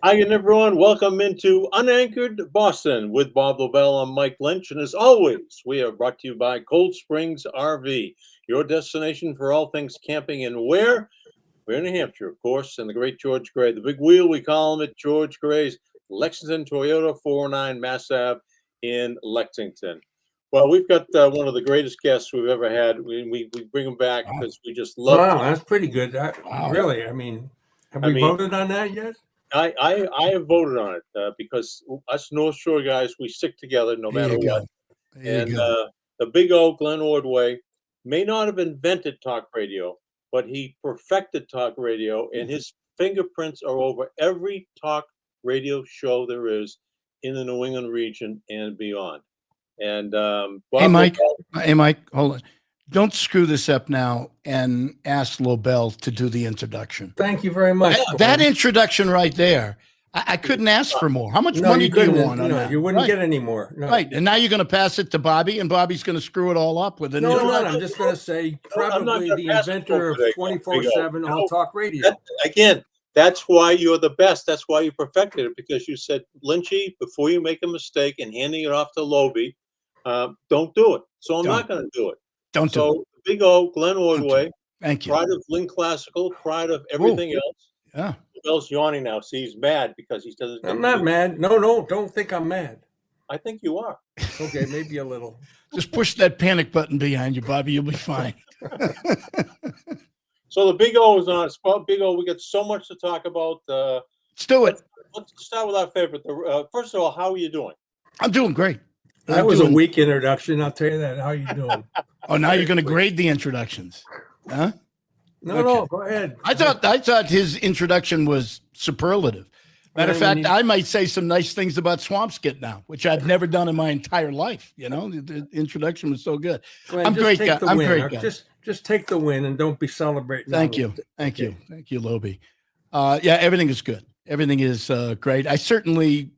Hi again, everyone. Welcome into Unanchored Boston with Bob Lobel and Mike Lynch. And as always, we are brought to you by Cold Springs RV, your destination for all things camping. And where? We're in New Hampshire, of course, and the great George Gray. The big wheel, we call him at George Gray's Lexington Toyota 409 Mass Ave in Lexington. Well, we've got one of the greatest guests we've ever had. We bring him back Wow. because we just love Wow, that's pretty good. Wow. Really, have we voted on that yet? I have voted on it because us North Shore guys, we stick together no There matter you what. go. There And you go. the big O, Glenn Ordway, may not have invented talk radio, but he perfected talk radio, and his fingerprints are over every talk radio show there is in the New England region and beyond. And Hey, Bob Mike. Lobel, Hey, Mike. Hold on. Don't screw this up now and ask Lobel to do the introduction. Thank you very much. That introduction right there, I couldn't ask for more. How much money do you want on that? You wouldn't Right. get any more. No. Right. And now you're going to pass it to Bobby, and Bobby's going to screw it all up with an No, intro. I'm just going to say I'm not probably gonna the pass it inventor over of today. 24/7 No. all talk radio. again, that's why you're the best. That's why you perfected it, because you said, Lynchy, before you make a mistake and handing it off to Lobie, don't do it. So I'm not going to do it. Don't do it. So big O, Glenn Don't do Ordway, it. Thank you. pride of Lynn Classical, pride of everything else. Yeah. Bell's yawning now. See, he's mad because he doesn't. I'm not mad. No, don't think I'm mad. I think you are. Okay, maybe a little. Just push that panic button behind you, Bobby. You'll be fine. So the big O is on it. Spot Big O. We got so much to talk about. Let's do it. Let's start with our favorite. First of all, how are you doing? I'm doing great. That was a weak introduction. I'll tell you that. How you doing? Oh, now you're going to grade the introductions, huh? No, go ahead. I thought his introduction was superlative. Matter of fact, I might say some nice things about Swampskit now, which I've never done in my entire life. You know, the introduction was so good. Glenn, I'm great, guy. I'm great, guy. Just take the win and don't be celebrating. Thank you, Lobie. Yeah, everything is good. Everything is great. I certainly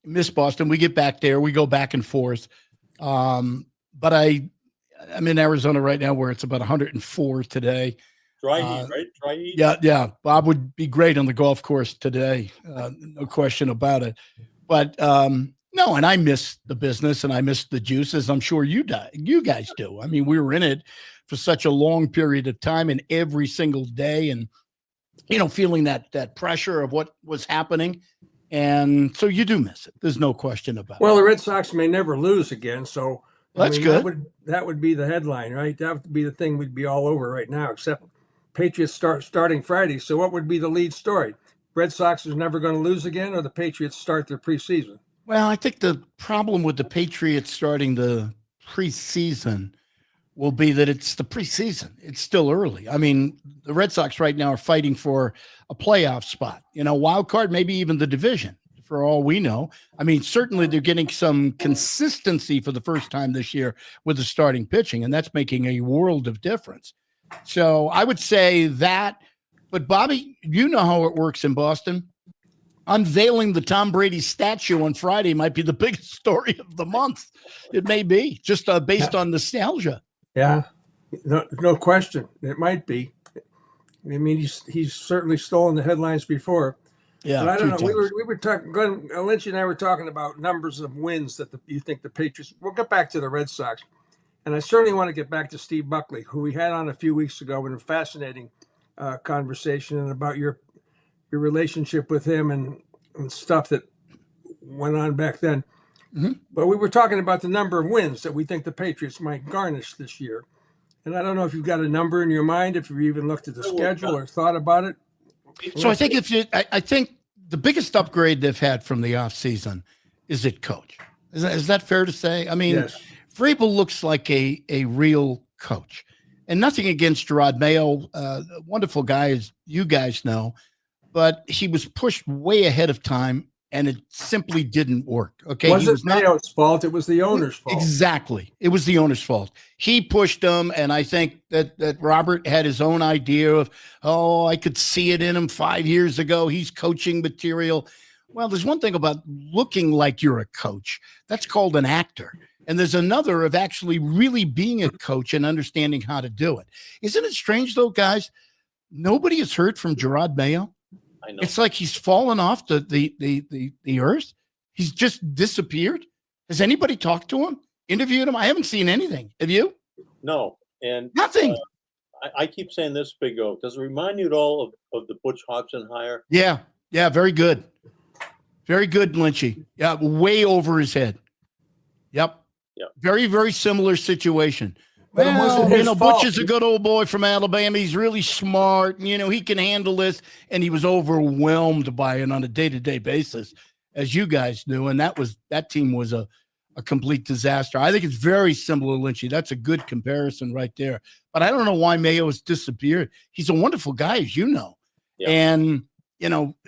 miss Boston. We get back there. We go back and forth. But I'm in Arizona right now where it's about 104 today. Dry heat, right? Dry heat. Yeah. Bob would be great on the golf course today. No question about it. But no, and I miss the business and I miss the juices. I'm sure you guys do. I mean, we were in it for such a long period of time and every single day, and feeling that pressure of what was happening. And so you do miss it. There's no question about it. Well, the Red Sox may never lose again, so that's good. That would be the headline, right? That would be the thing we'd be all over right now, except Patriots starting Friday. So what would be the lead story? Red Sox is never going to lose again, or the Patriots start their preseason? Well, I think the problem with the Patriots starting the preseason will be that it's the preseason. It's still early. I mean, the Red Sox right now are fighting for a playoff spot, wild card, maybe even the division, for all we know. I mean, certainly they're getting some consistency for the first time this year with the starting pitching, and that's making a world of difference. So I would say that, but Bobby, you know how it works in Boston. Unveiling the Tom Brady statue on Friday might be the biggest story of the month. It may be, just based on nostalgia. Yeah, no question. It might be. I mean, he's certainly stolen the headlines before. Yeah, but I don't know. We were talking. Glenn, Lynch and I were talking about numbers of wins that you think the Patriots. We'll get back to the Red Sox, and I certainly want to get back to Steve Buckley, who we had on a few weeks ago in a fascinating conversation and about your relationship with him and stuff that went on back then. Mm-hmm. But we were talking about the number of wins that we think the Patriots might garnish this year. And I don't know if you've got a number in your mind, if you even looked at the schedule or thought about it. So I think I think the biggest upgrade they've had from the offseason is at coach. Is that fair to say? I mean, yes. Vrabel looks like a real coach. And nothing against Gerard Mayo, wonderful guy, as you guys know, but he was pushed way ahead of time, and it simply didn't work. Okay, it was Mayo's fault. It was the owner's fault. Exactly, it was the owner's fault. He pushed him, and I think that Robert had his own idea of, I could see it in him 5 years ago. He's coaching material. Well, there's one thing about looking like you're a coach. That's called an actor. And there's another of actually really being a coach and understanding how to do it. Isn't it strange, though, guys? Nobody has heard from Gerard Mayo. I know. It's like he's fallen off the earth. He's just disappeared. Has anybody talked to him, interviewed him? I haven't seen anything. Have you? No, and Nothing. I keep saying this, Big O. Does it remind you at all of the Butch Hobson hire? Yeah. Very good. Very good, Lynchy. Yeah, way over his head. Yep. Very, very similar situation. But it wasn't his fault. Butch is a good old boy from Alabama. He's really smart. He can handle this. And he was overwhelmed by it on a day-to-day basis, as you guys knew. And that team was a complete disaster. I think it's very similar, Lynchy. That's a good comparison right there. But I don't know why Mayo has disappeared. He's a wonderful guy, as you know. Yeah. And,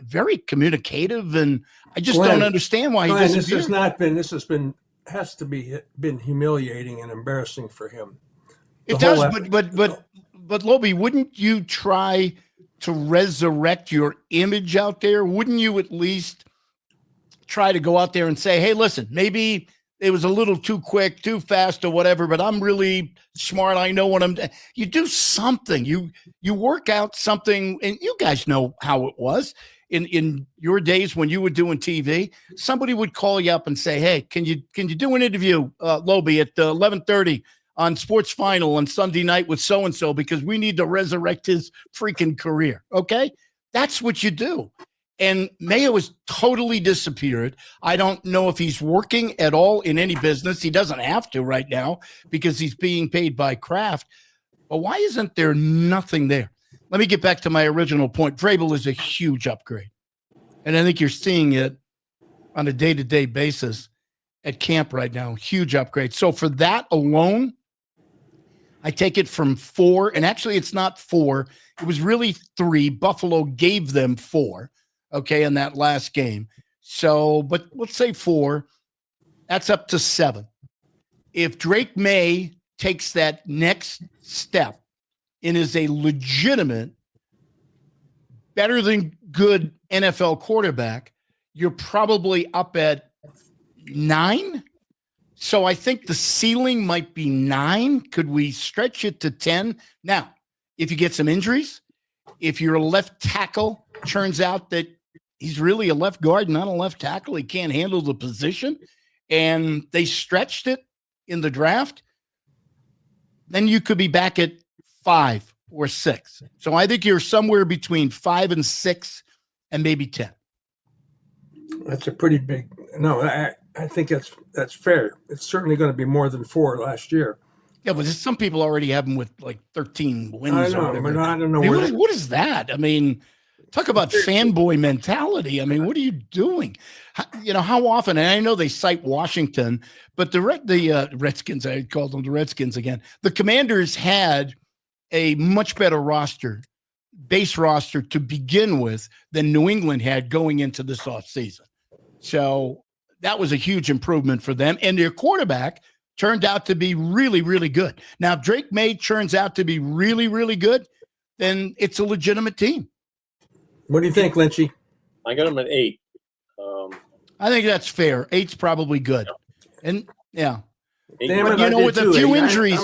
very communicative. And I just don't understand why he disappeared. Has to be been humiliating and embarrassing for him. It does, but Lobie, wouldn't you try to resurrect your image out there? Wouldn't you at least try to go out there and say, hey, listen, maybe it was a little too quick, too fast or whatever, but I'm really smart. I know what I'm doing. You do something. You work out something, and you guys know how it was. In your days when you were doing TV, somebody would call you up and say, hey, can you do an interview, Lobie, at 11:30 on Sports Final on Sunday night with so-and-so, because we need to resurrect his freaking career. Okay. That's what you do. And Mayo has totally disappeared. I don't know if he's working at all in any business. He doesn't have to right now because he's being paid by Kraft. But why isn't there nothing there? Let me get back to my original point. Vrabel is a huge upgrade. And I think you're seeing it on a day-to-day basis at camp right now. Huge upgrade. So for that alone, I take it from 4. And actually, it's not 4. It was really 3. Buffalo gave them 4, okay, in that last game. So, but let's say 4. That's up to 7. If Drake May takes that next step and is a legitimate, better than good NFL quarterback, you're probably up at 9. So I think the ceiling might be 9. Could we stretch it to 10? Now, if you get some injuries, if you're a left tackle, turns out that he's really a left guard, not a left tackle. He can't handle the position, and they stretched it in the draft, then you could be back at 5 or 6. So I think you're somewhere between 5 and 6 and maybe 10. That's a pretty big – no, I think that's fair. It's certainly going to be more than 4 last year. Yeah, but some people already have them with like 13 wins. I know, or whatever. but I don't know. What is that? I mean, talk about fanboy mentality. I mean, what are you doing? How often? And I know they cite Washington, but the Redskins, I called them the Redskins again. The Commanders had a much better base roster to begin with than New England had going into this offseason. So that was a huge improvement for them. And their quarterback turned out to be really, really good. Now, if Drake May turns out to be really, really good, then it's a legitimate team. What do you think, Lynchy? I got him at 8. I think that's fair. 8's probably good. And yeah. Damn it, but, with a few injuries,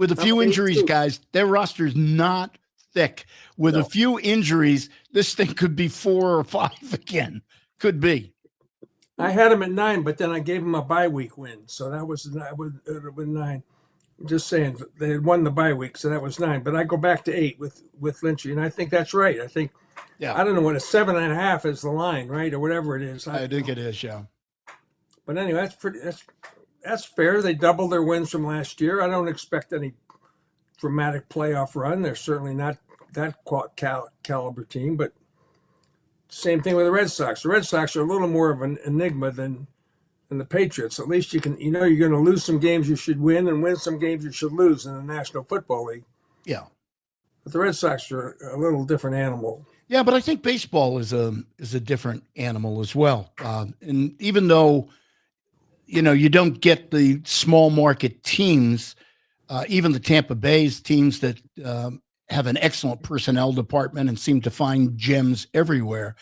I'm injuries, guys, their roster's not thick. With a few injuries, this thing could be 4 or 5 again. Could be. I had him at 9, but then I gave him a bye week win, so that would have been 9. I'm just saying they had won the bye week, so that was 9. But I go back to 8 with Lynchy, and I think that's right. I think I don't know what a 7.5 is the line, right, or whatever it is. I think it is, yeah. But anyway, that's fair. They doubled their wins from last year. I don't expect any dramatic playoff run. They're certainly not that caliber team, but same thing with the Red Sox. The Red Sox are a little more of an enigma than the Patriots. At least you're going to lose some games you should win and win some games you should lose in the National Football League. Yeah. But the Red Sox are a little different animal. Yeah, but I think baseball is a different animal as well. And even though, you don't get the small market teams, even the Tampa Bay's teams that have an excellent personnel department and seem to find gems everywhere,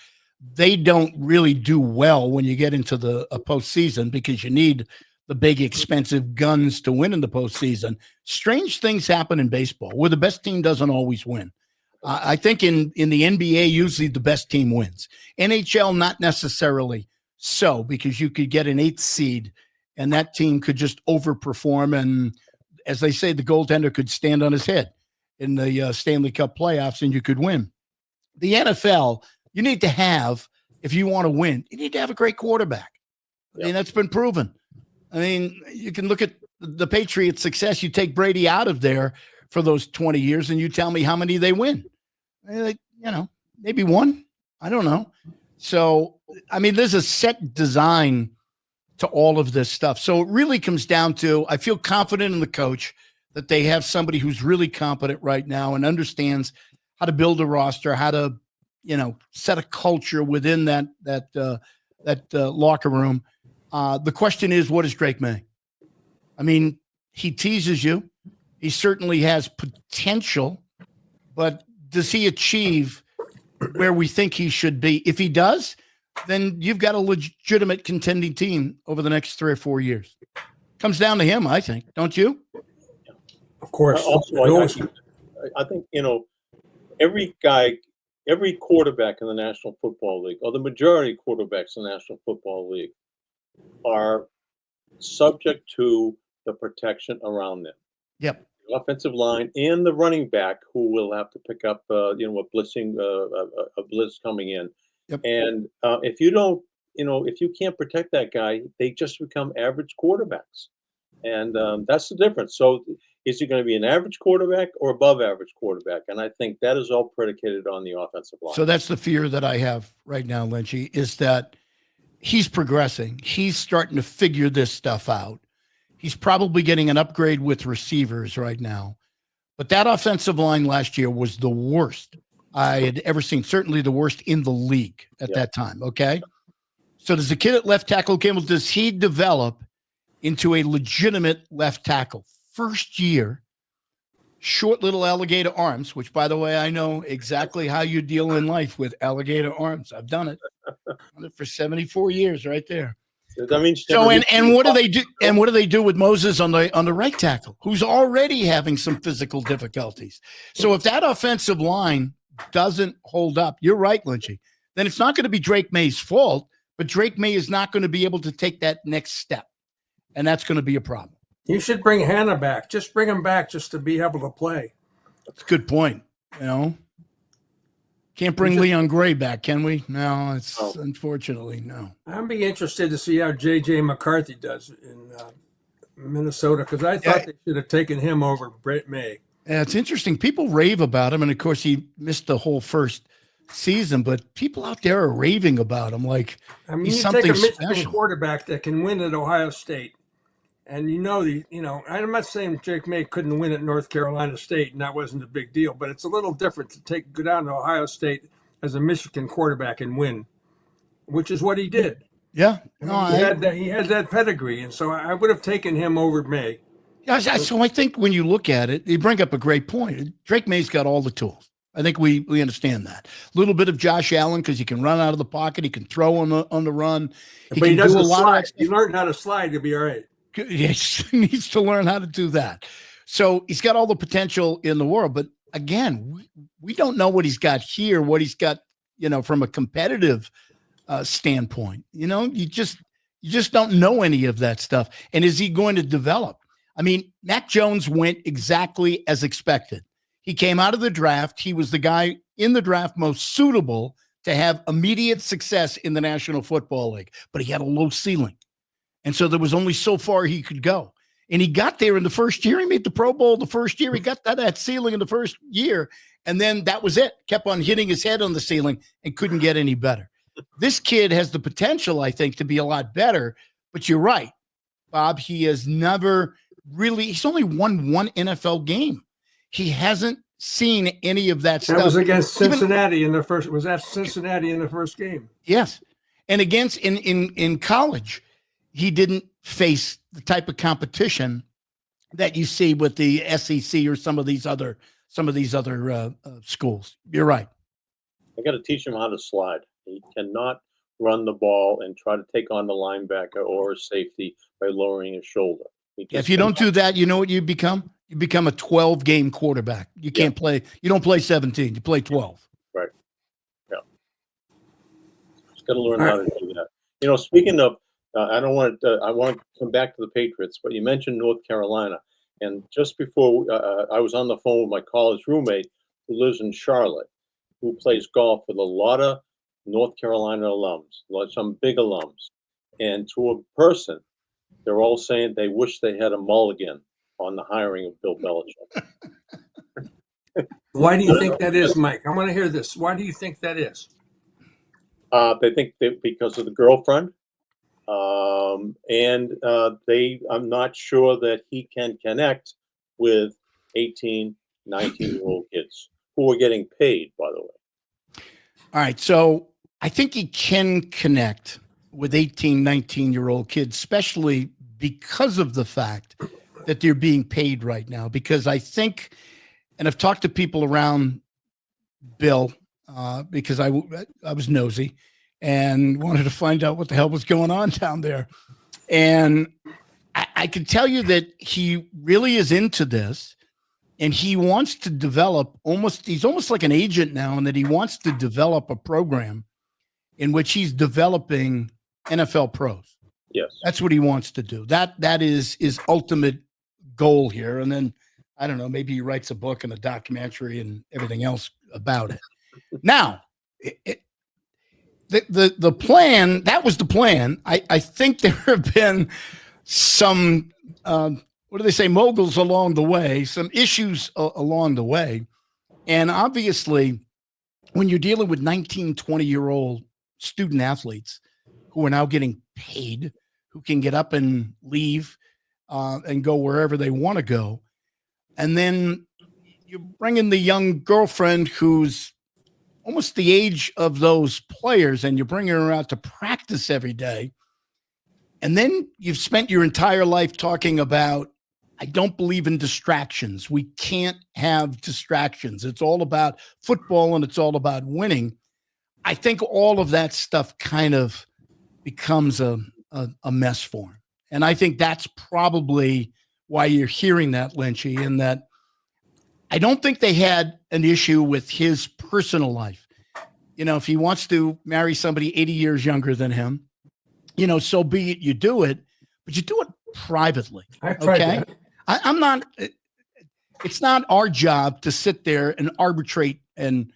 they don't really do well when you get into a postseason because you need the big, expensive guns to win in the postseason. Strange things happen in baseball where the best team doesn't always win. I think in the NBA, usually the best team wins. NHL, not necessarily so, because you could get an 8th seed and that team could just overperform. And as they say, the goaltender could stand on his head in the Stanley Cup playoffs and you could win. The NFL, you need to have, if you want to win, you need to have a great quarterback. I mean, that's been proven. I mean, you can look at the Patriots' success. You take Brady out of there for those 20 years and you tell me how many they win. Maybe one. I don't know. So, I mean, there's a set design to all of this stuff. So it really comes down to, I feel confident in the coach that they have somebody who's really competent right now and understands how to build a roster, how to, set a culture within that locker room. The question is, what is Drake May? I mean, he teases you. He certainly has potential, but does he achieve where we think he should be? If he does, then you've got a legitimate contending team over the next 3 or 4 years. Comes down to him, I think, don't you? Of course. I think, every quarterback in the National Football League, or the majority of quarterbacks in the National Football League, are subject to the protection around them. Yep. The offensive line and the running back, who will have to pick up, a blitz coming in. Yep. And if you don't, if you can't protect that guy, they just become average quarterbacks. And that's the difference. So is he going to be an average quarterback or above average quarterback? And I think that is all predicated on the offensive line. So that's the fear that I have right now, Lynchy, is that he's progressing. He's starting to figure this stuff out. He's probably getting an upgrade with receivers right now. But that offensive line last year was the worst I had ever seen, certainly the worst in the league at that time, okay? So does the kid at left tackle, Campbell, does he develop into a legitimate left tackle? First year, short little alligator arms, which, by the way, I know exactly how you deal in life with alligator arms. I've done it. Done it for 74 years right there. That means so, and what do they do? And what do they do with Moses on the right tackle, who's already having some physical difficulties? So if that offensive line doesn't hold up, you're right, Lynchy, then it's not going to be Drake May's fault, but Drake May is not going to be able to take that next step. And that's going to be a problem. You should bring Hannah back. Just bring him back just to be able to play. That's a good point. Can't bring Leon Gray back, can we? No, unfortunately, no. I'd be interested to see how J.J. McCarthy does in Minnesota, because I thought they should have taken him over Brett May. Yeah, it's interesting. People rave about him, and of course, he missed the whole first season, but people out there are raving about him like he's something take a Michigan special. Quarterback that can win at Ohio State. And I'm not saying Drake May couldn't win at North Carolina State, and that wasn't a big deal, but it's a little different to go down to Ohio State as a Michigan quarterback and win, which is what he did. Yeah, he had that pedigree, and so I would have taken him over May. Yeah, so I think when you look at it, you bring up a great point. Drake May's got all the tools. I think we understand that. A little bit of Josh Allen because he can run out of the pocket, he can throw on the run, but he doesn't slide. He learned how to slide to be all right. Yes, he needs to learn how to do that. So he's got all the potential in the world. But again, we don't know what he's got here, what he's got, from a competitive standpoint. You just don't know any of that stuff. And is he going to develop? I mean, Mac Jones went exactly as expected. He came out of the draft. He was the guy in the draft most suitable to have immediate success in the National Football League, but he had a low ceiling. And so there was only so far he could go. And he got there in the first year. He made the Pro Bowl the first year. He got that ceiling in the first year. And then that was it. Kept on hitting his head on the ceiling and couldn't get any better. This kid has the potential, I think, to be a lot better. But you're right, Bob. He has never really – he's only won one NFL game. He hasn't seen any of that stuff. That was against Cincinnati in the first – was that Cincinnati in the first game? Yes. And against – in college – he didn't face the type of competition that you see with the SEC or some of these other schools. You're right. I got to teach him how to slide. He cannot run the ball and try to take on the linebacker or a safety by lowering his shoulder. If you don't do that, you know what you become? You become a 12-game quarterback. You can't play. You don't play 17. You play 12. Right. Yeah. Just got to learn how to do that. Speaking of, I want to come back to the Patriots, but you mentioned North Carolina. And just before I was on the phone with my college roommate who lives in Charlotte, who plays golf with a lot of North Carolina alums, some big alums. And to a person, they're all saying they wish they had a mulligan on the hiring of Bill Belichick. Why do you think that is, Mike? I want to hear this. Why do you think that is? They think that because of the girlfriend. I'm not sure that he can connect with 18, 19-year-old kids who are getting paid, by the way. All right. So I think he can connect with 18, 19-year-old kids, especially because of the fact that they're being paid right now. Because I think, and I've talked to people around Bill because I was nosy and wanted to find out what the hell was going on down there. And I can tell you that he really is into this, and he wants to develop he's almost like an agent now, and that he wants to develop a program in which he's developing NFL pros. Yes. That's what he wants to do. That is his ultimate goal here. And then, I don't know, maybe he writes a book and a documentary and everything else about it. Now, the plan, that was the plan. I think there have been some, what do they say, moguls along the way, some issues along the way. And obviously, when you're dealing with 19, 20-year-old student athletes who are now getting paid, who can get up and leave and go wherever they want to go, and then you bring in the young girlfriend who's almost the age of those players, and you're bringing her out to practice every day. And then you've spent your entire life talking about, I don't believe in distractions. We can't have distractions. It's all about football and it's all about winning. I think all of that stuff kind of becomes a mess for him. And I think that's probably why you're hearing that, Lynchy, and that I don't think they had an issue with his personal life. If he wants to marry somebody 80 years younger than him, so be it, you do it, but you do it privately. I've tried that. I'm not, it's not our job to sit there and arbitrate and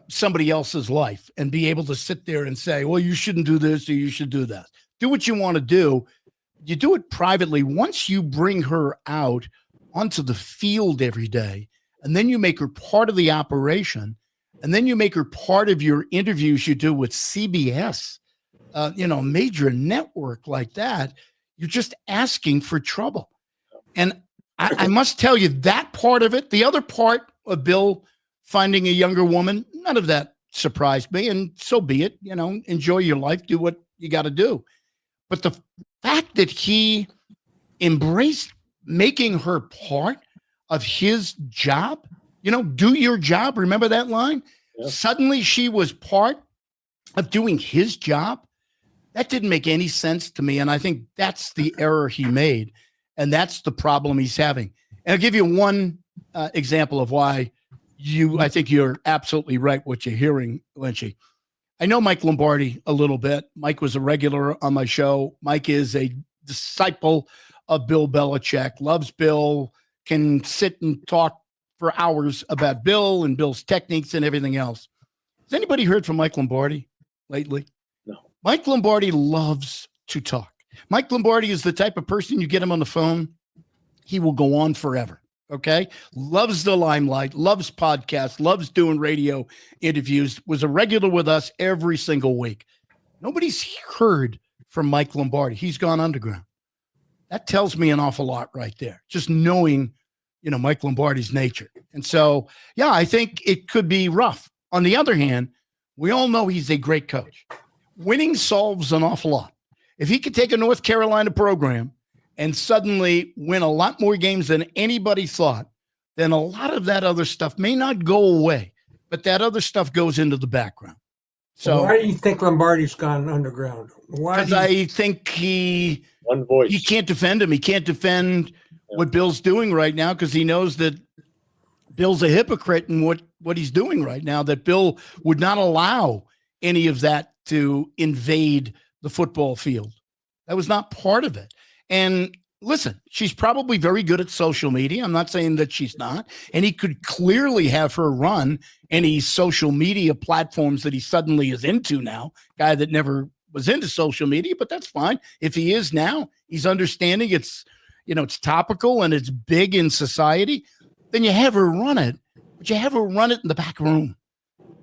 somebody else's life and be able to sit there and say, well, you shouldn't do this or you should do that. Do what you want to do. You do it privately. Once you bring her out onto the field every day, and then you make her part of the operation, and then you make her part of your interviews you do with CBS, major network like that, you're just asking for trouble. And I must tell you that part of it, the other part of Bill finding a younger woman, none of that surprised me. And so be it, enjoy your life, do what you got to do. But the fact that he embraced making her part of his job, do your job. Remember that line? Yeah. Suddenly she was part of doing his job. That didn't make any sense to me. And I think that's the error he made. And that's the problem he's having. And I'll give you one example of why I think you're absolutely right what you're hearing, Lynchy. I know Mike Lombardi a little bit. Mike was a regular on my show. Mike is a disciple of Bill Belichick, loves Bill, can sit and talk for hours about Bill and Bill's techniques and everything else. Has anybody heard from Mike Lombardi lately? No. Mike Lombardi loves to talk. Mike Lombardi is the type of person, you get him on the phone, he will go on forever. Okay. Loves the limelight, loves podcasts, loves doing radio interviews, was a regular with us every single week. Nobody's heard from Mike Lombardi. He's gone underground. That tells me an awful lot right there. Just knowing, Mike Lombardi's nature. And so, yeah, I think it could be rough. On the other hand, we all know he's a great coach. Winning solves an awful lot. If he could take a North Carolina program and suddenly win a lot more games than anybody thought, then a lot of that other stuff may not go away, but that other stuff goes into the background. So why do you think Lombardi's gone underground? Because I think he One voice. He can't defend him. He can't defend what Bill's doing right now because he knows that Bill's a hypocrite in what he's doing right now, that Bill would not allow any of that to invade the football field. That was not part of it. And listen, she's probably very good at social media. I'm not saying that she's not. And he could clearly have her run any social media platforms that he suddenly is into now, guy that never was into social media, but that's fine. If he is now, he's understanding it's, it's topical and it's big in society, then you have her run it, but you have her run it in the back room.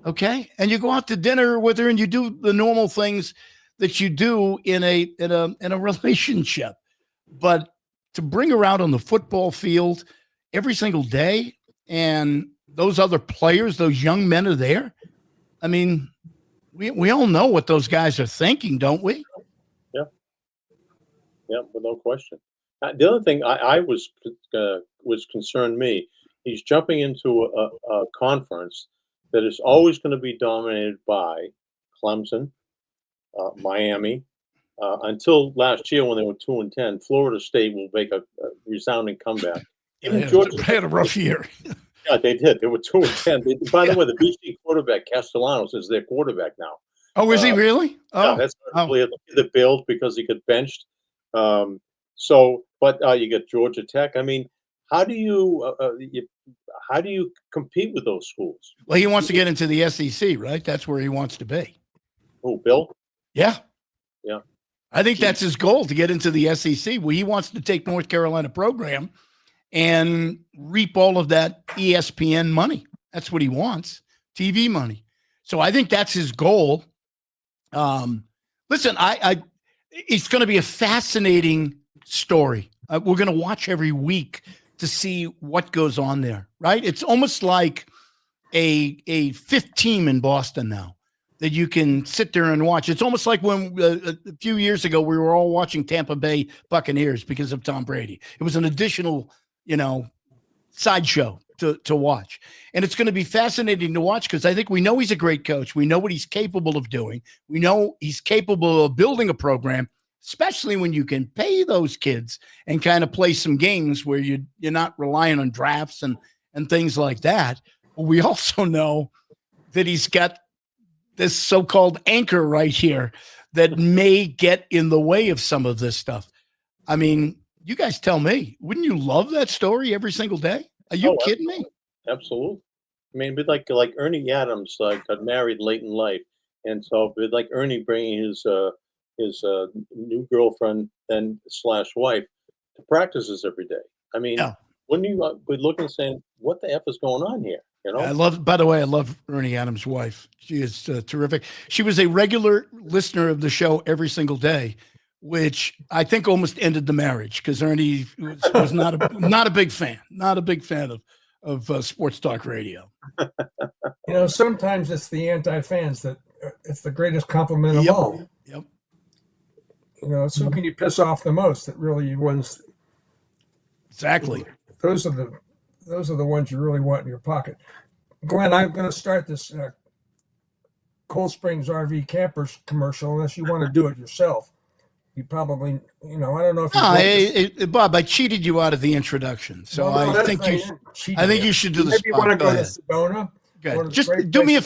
Okay. And you go out to dinner with her and you do the normal things that you do in a relationship. But to bring her out on the football field every single day and those other players, those young men are there. I mean, we all know what those guys are thinking, don't we? Yeah. Yeah, but no question. The other thing I was concerned me, he's jumping into a conference that is always going to be dominated by Clemson, Miami. Until last year when they were 2-10, Florida State will make a resounding comeback. Even Georgia had a rough year. Yeah, they did. They were 2-10. By the way, the BC quarterback Castellanos is their quarterback now. Oh, is he really? Oh, yeah, that's the build because he got benched. But you get Georgia Tech. I mean, how do you compete with those schools? Well, he wants to get into the SEC, right? That's where he wants to be. Oh, Bill? Yeah. Yeah. I think that's his goal, to get into the SEC. Well, he wants to take North Carolina program and reap all of that ESPN money. That's what he wants, TV money. So I think that's his goal. Listen, it's going to be a fascinating story. We're going to watch every week to see what goes on there, right? It's almost like a fifth team in Boston now that you can sit there and watch. It's almost like when a few years ago we were all watching Tampa Bay Buccaneers because of Tom Brady. It was an additional, sideshow to watch. And it's going to be fascinating to watch because I think we know he's a great coach. We know what he's capable of doing. We know he's capable of building a program, especially when you can pay those kids and kind of play some games where you're not relying on drafts and things like that. But we also know that he's got this so-called anchor right here that may get in the way of some of this stuff. I mean, you guys tell me, wouldn't you love that story every single day? Are you kidding me? Absolutely. I mean, it'd be like Ernie Adams got married late in life, and so it'd like Ernie bringing his new girlfriend then / wife to practices every day. I mean, wouldn't you be looking and saying, "What the F is going on here?" I love Ernie Adams' wife. She is terrific. She was a regular listener of the show every single day, which I think almost ended the marriage because Ernie was not a big fan of sports talk radio. Sometimes it's the anti-fans that it's the greatest compliment of all. Yep. So who can you piss off the most that really wins? Exactly. Those are the ones you really want in your pocket. Glenn, I'm going to start this Cold Springs RV Campers commercial unless you want to do it yourself. You probably, I don't know if Bob, I cheated you out of the introduction, so I think you should do the spot. Maybe you want to go to Sedona. Good. Just do me a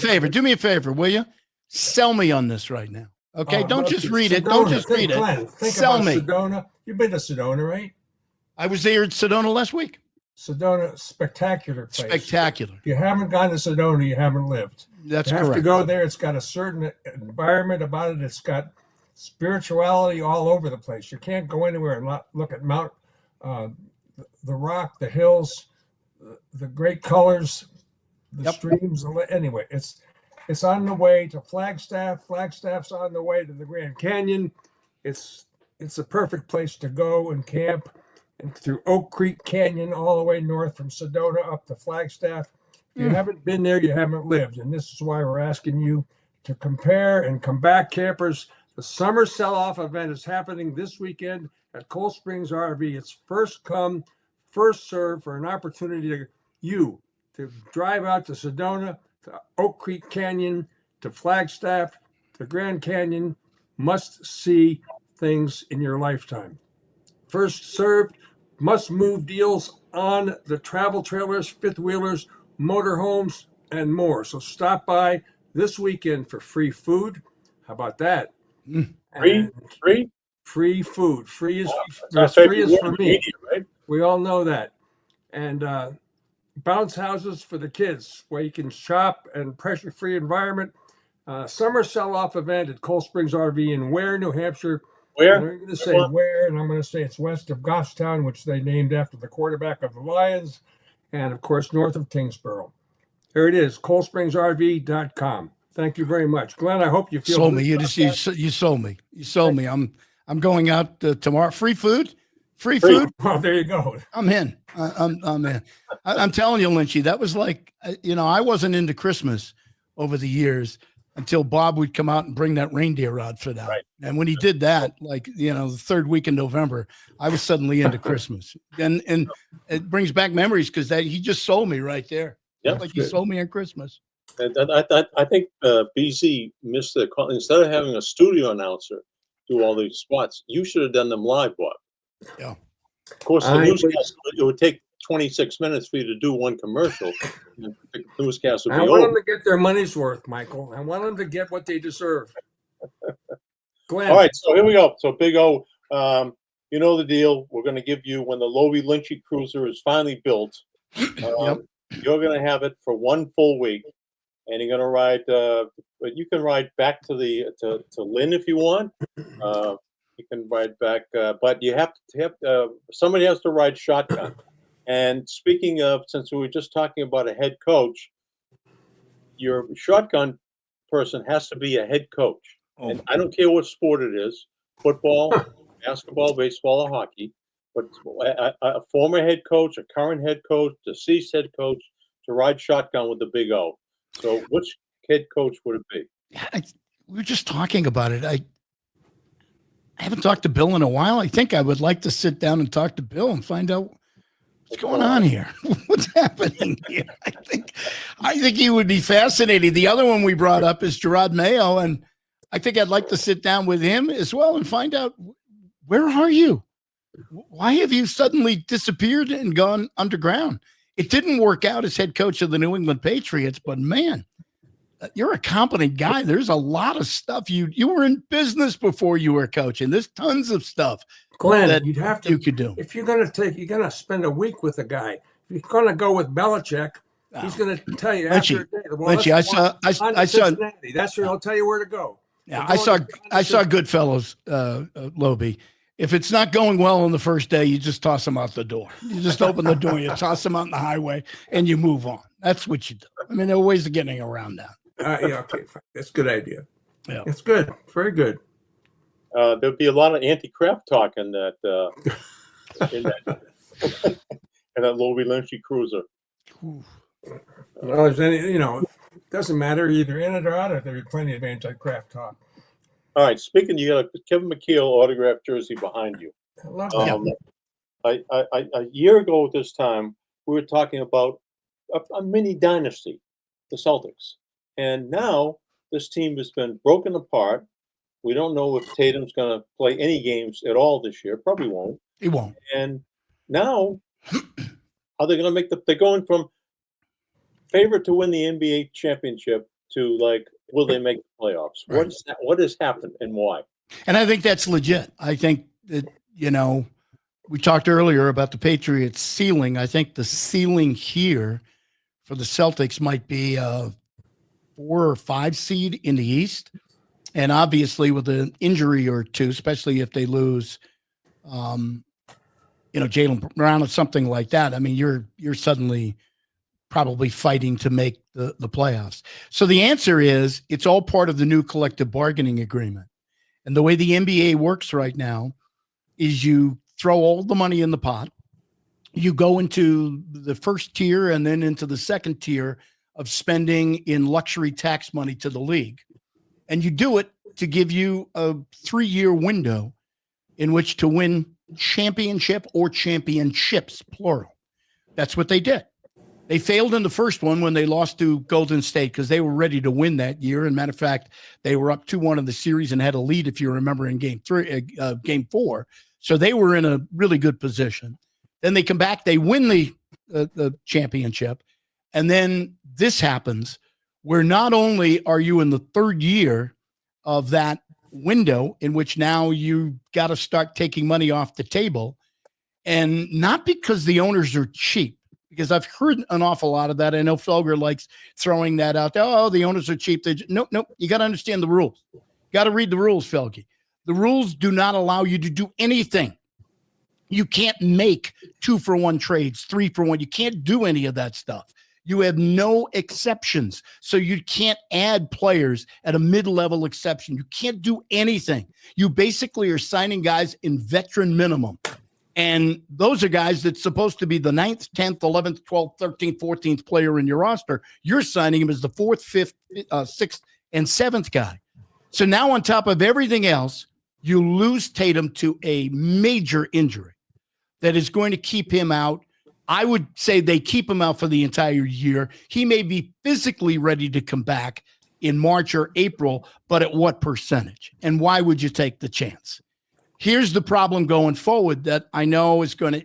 favor, will you? Sell me on this right now. Okay, don't just read it. Don't just read it. Sell me. Sedona. You've been to Sedona, right? I was there at Sedona last week. Sedona, spectacular place. Spectacular. If you haven't gone to Sedona, you haven't lived. That's correct. You have to go there. It's got a certain environment about it. It's got spirituality all over the place. You can't go anywhere and not look at the rock, the hills, the great colors, the streams. Anyway, it's on the way to Flagstaff. Flagstaff's on the way to the Grand Canyon. It's a perfect place to go and camp. And through Oak Creek Canyon all the way north from Sedona up to Flagstaff. If you haven't been there, you haven't lived. And this is why we're asking you to compare and come back, campers. The summer sell-off event is happening this weekend at Cold Springs RV. It's first come, first serve for an opportunity to drive out to Sedona, to Oak Creek Canyon, to Flagstaff, to Grand Canyon. Must-see things in your lifetime. first served, must move deals on the travel trailers, fifth wheelers, motorhomes, and more. So stop by this weekend for free food. How about that? Mm. Free, And free. free food. Free is That's our as free favorite as word for in me. media, right? We all know that. And bounce houses for the kids where you can shop and pressure-free environment. Summer sell-off event at Cold Springs RV in Ware, New Hampshire. Where? And I'm going to say Ware, and I'm going to say it's west of Goffstown, which they named after the quarterback of the Lions, and of course north of Kingsborough. Here it is, coldspringsrv.com. Thank you very much, Glenn. I hope you feel Sold good me. You about just that. you sold me. You sold me. I'm going out tomorrow. Free food. Free Free. food. Well, there you go. I'm in. I'm in. I'm telling you, Lynchy, that was like, I wasn't into Christmas over the years until Bob would come out and bring that reindeer out for that. Right. And when he did that, like, the third week in November, I was suddenly into Christmas. And it brings back memories because he just sold me right there. Yep. Like he sold me on Christmas. And I think BZ missed the call. Instead of having a studio announcer do all these spots, you should have done them live, Bob. Yeah. Of course, the newscast, it would take 26 minutes for you to do one commercial. And the newscast would I be want over. them to get their money's worth, Michael. I want them to get what they deserve. Glenn. All right, so here we go. So Big O, you know the deal. We're going to give you, when the Lobel Lynchy cruiser is finally built, Yep. you're going to have it for one full week, and you're going to ride. You can ride back to Lynn if you want. You can ride back, but you have to have somebody has to ride shotgun. And speaking of, since we were just talking about a head coach, your shotgun person has to be a head coach. Oh. And I don't care what sport it is, football, basketball, baseball, or hockey, but a former head coach, a current head coach, deceased head coach to ride shotgun with the Big O. So which head coach would it be? We were just talking about it. I haven't talked to Bill in a while. I think I would like to sit down and talk to Bill and find out what's going on here. What's happening here? I think he would be fascinating. The other one we brought up is Gerard Mayo, and I think I'd like to sit down with him as well and find out, where are you? Why have you suddenly disappeared and gone underground? It didn't work out as head coach of the New England Patriots, but man, you're a competent guy. There's a lot of stuff. You were in business before you were coaching. There's tons of stuff, Glenn, that you'd have to. you could do. If you're going to spend a week with a guy. If you're going to go with Belichick, he's going to tell you after a day. Well, Lynchy, I saw. That's where he'll tell you where to go. Yeah, I saw Goodfellas, Lobie. If it's not going well on the first day, you just toss them out the door. You just open the door, you toss them out in the highway, and you move on. That's what you do. I mean, there are ways of getting around that. Yeah, okay, fine. That's a good idea. Yeah, it's good. Very good. There'd be a lot of anti-craft talk in that in that Lobel Lynchy cruiser. Well, there's any, doesn't matter either in it or out of it. There's plenty of anti-craft talk. All right, speaking, you got a Kevin McHale autographed jersey behind you. I love that. A year ago at this time, we were talking about a mini dynasty, the Celtics. And now this team has been broken apart. We don't know if Tatum's going to play any games at all this year. Probably won't. he won't. And now, are they going to they're going from favorite to win the NBA championship to will they make the playoffs? Right. What has happened and why? And I think that's legit. I think that, we talked earlier about the Patriots ceiling. I think the ceiling here for the Celtics might be a 4 or 5 seed in the East. And obviously with an injury or two, especially if they lose, Jaylen Brown or something like that. I mean, you're suddenly probably fighting to make the playoffs. So the answer is it's all part of the new collective bargaining agreement. And the way the NBA works right now is you throw all the money in the pot. You go into the first tier and then into the second tier of spending in luxury tax money to the league. And you do it to give you a 3-year window in which to win championship or championships, plural. That's what they did. They failed in the first one when they lost to Golden State because they were ready to win that year. And matter of fact, they were up 2-1 in the series and had a lead, if you remember, in game 4. So they were in a really good position. Then they come back, they win the championship. And then this happens where not only are you in the third year of that window in which now you got to start taking money off the table, and not because the owners are cheap, because I've heard an awful lot of that. I know Felger likes throwing that out there. Oh, the owners are cheap. No, you got to understand the rules. You got to read the rules, Felge. The rules do not allow you to do anything. You can't make 2-for-1 trades, 3-for-1. You can't do any of that stuff. You have no exceptions. So you can't add players at a mid-level exception. You can't do anything. You basically are signing guys in veteran minimum. And those are guys that's supposed to be the 9th, 10th, 11th, 12th, 13th, 14th player in your roster. You're signing him as the 4th, 5th, 6th, and 7th guy. So now on top of everything else, you lose Tatum to a major injury that is going to keep him out. I would say they keep him out for the entire year. He may be physically ready to come back in March or April, but at what percentage? And why would you take the chance? Here's the problem going forward that I know is going to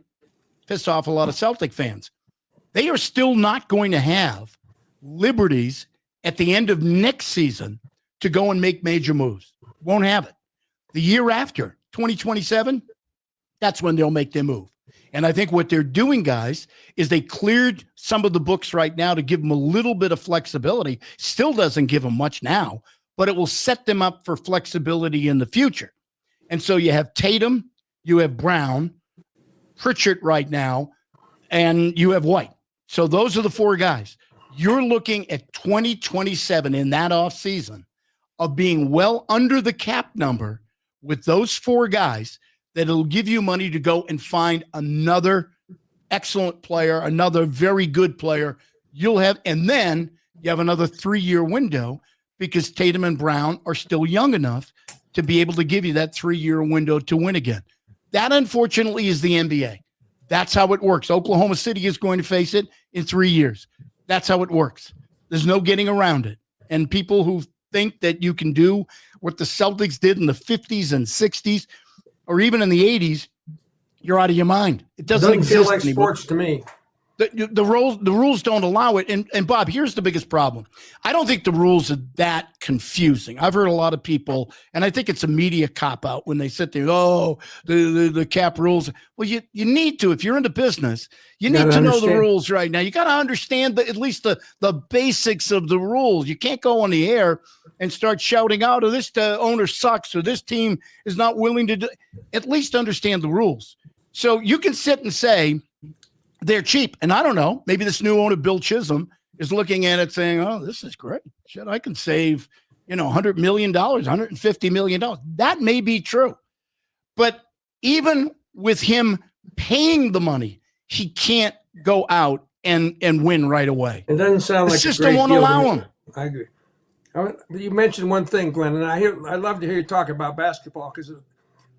piss off a lot of Celtic fans. They are still not going to have liberties at the end of next season to go and make major moves. Won't have it. The year after, 2027, that's when they'll make their move. And I think what they're doing, guys, is they cleared some of the books right now to give them a little bit of flexibility. Still doesn't give them much now, but it will set them up for flexibility in the future. And so you have Tatum, you have Brown, Pritchard right now, and you have White. So those are the 4 guys. You're looking at 2027 in that offseason of being well under the cap number with those 4 guys that'll give you money to go and find another excellent player, another very good player. You'll have, and then you have another 3-year window because Tatum and Brown are still young enough to be able to give you that 3-year window to win again. That, unfortunately, is the NBA. That's how it works. Oklahoma City is going to face it in 3 years. That's how it works. There's no getting around it. And people who think that you can do what the Celtics did in the 50s and 60s, or even in the 80s, you're out of your mind. It doesn't feel exist like anymore. sports to me. The rules don't allow it. And Bob, here's the biggest problem. I don't think the rules are that confusing. I've heard a lot of people, and I think it's a media cop-out when they sit there, the cap rules. Well, you need to. If you're into business, you need to know the rules right now. You got to understand at least the basics of the rules. You can't go on the air and start shouting out, oh, this owner sucks, or this team is not willing to do. At least understand the rules. So you can sit and say, they're cheap. And I don't know, maybe this new owner, Bill Chisholm, is looking at it saying, oh, this is great. Shit, I can save, $100 million, $150 million. That may be true. But even with him paying the money, he can't go out and win right away. It doesn't sound like the system won't allow him. I agree. You mentioned one thing, Glenn, and I love to hear you talk about basketball because it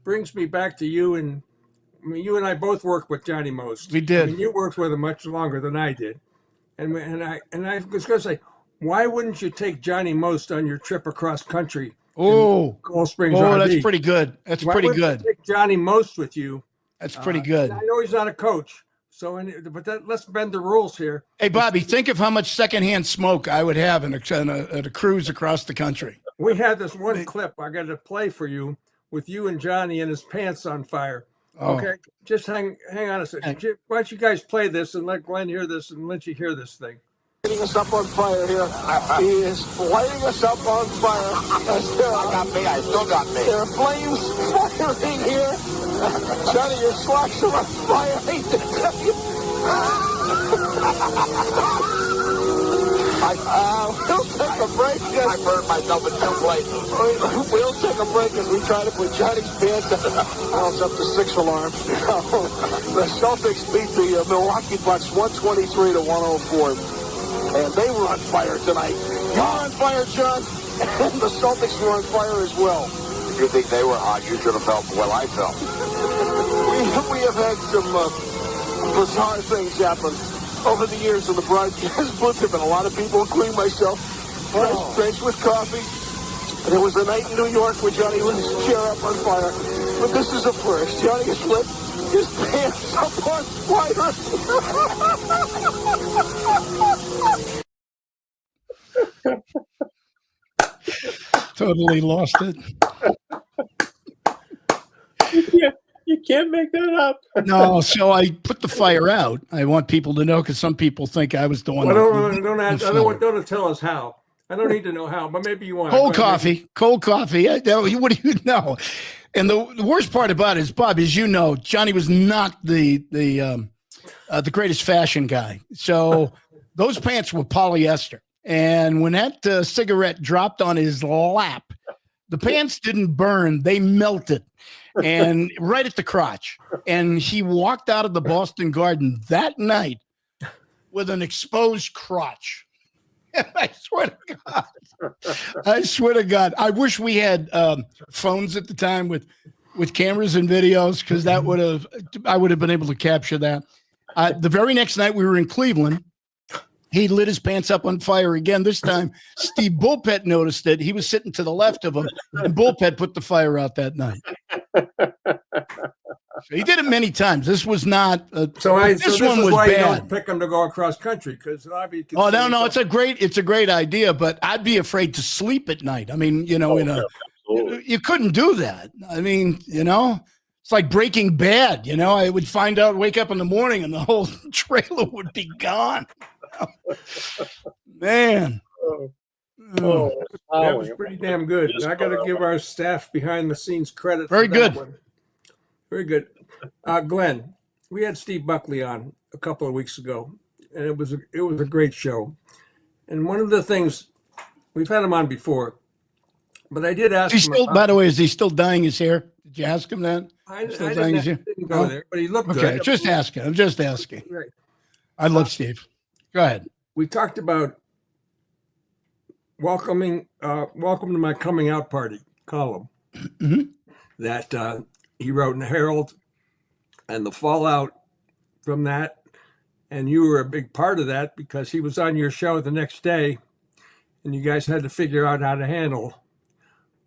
brings me back to you and you and I both worked with Johnny Most. We did. You worked with him much longer than I did. And I was going to say, why wouldn't you take Johnny Most on your trip across country? Cold Springs RV? That's pretty good. That's pretty good. Take Johnny Most with you. That's pretty good. I know he's not a coach. Let's bend the rules here. Hey, Bobby, think of how much secondhand smoke I would have at a cruise across the country. We had this one clip I got to play for you with you and Johnny and his pants on fire. Okay, just hang on a second. Why don't you guys play this and let Glenn hear this and Lynch hear this thing? Lighting us up on fire here. He is lighting us up on fire. I got me. I still got me. There are flames firing here. Johnny, your slacks are on fire. I hate to tell you. We'll take a break. I burned myself in 2 places. We'll take a break as we try to put Johnny's pants down. Now it's up to 6 alarms. The Celtics beat the Milwaukee Bucks 123 to 104. And they were on fire tonight. You're on fire, John. And the Celtics were on fire as well. If you think they were hot, you should have felt what I felt. We have had some bizarre things happen over the years in the broadcast booth. There have been a lot of people, including myself, drenched with coffee. There was a night in New York where Johnny lit his chair up on fire. But this is a first. Johnny has lit his pants up on fire. Totally lost it. You can't make that up. No, so I put the fire out. I want people to know because some people think I was the one. Well, don't tell us how. I don't need to know how, but maybe you want cold coffee. What do you know? And the worst part about it is, Bob, as you know, Johnny was not the greatest fashion guy. So those pants were polyester. And when that cigarette dropped on his lap, the pants didn't burn; they melted, and right at the crotch. And he walked out of the Boston Garden that night with an exposed crotch. I swear to God. I wish we had phones at the time with cameras and videos, because I would have been able to capture that. The very next night we were in Cleveland, he lit his pants up on fire again. This time, Steve Bullpet noticed it. He was sitting to the left of him, and Bullpet put the fire out that night. So he did it many times. This was not. This one was why bad. You don't pick him to go across country, because oh no, it's a great idea, but I'd be afraid to sleep at night. I mean, you couldn't do that. I mean, it's like Breaking Bad. I would wake up in the morning, and the whole trailer would be gone. Man. That was pretty damn good. I got to give our staff behind the scenes credit. Very for good. That one. Very good. Glenn, we had Steve Buckley on a couple of weeks ago, and it was a great show. And one of the things, we've had him on before, but I did ask him. By the way, is he still dyeing his hair? Did you ask him that? I didn't go there, but he looked good. Okay, just asking. I'm just asking. Right. I love Steve. Go ahead. We talked about welcome to my coming out party column that he wrote in the Herald, and the fallout from that. And you were a big part of that, because he was on your show the next day, and you guys had to figure out how to handle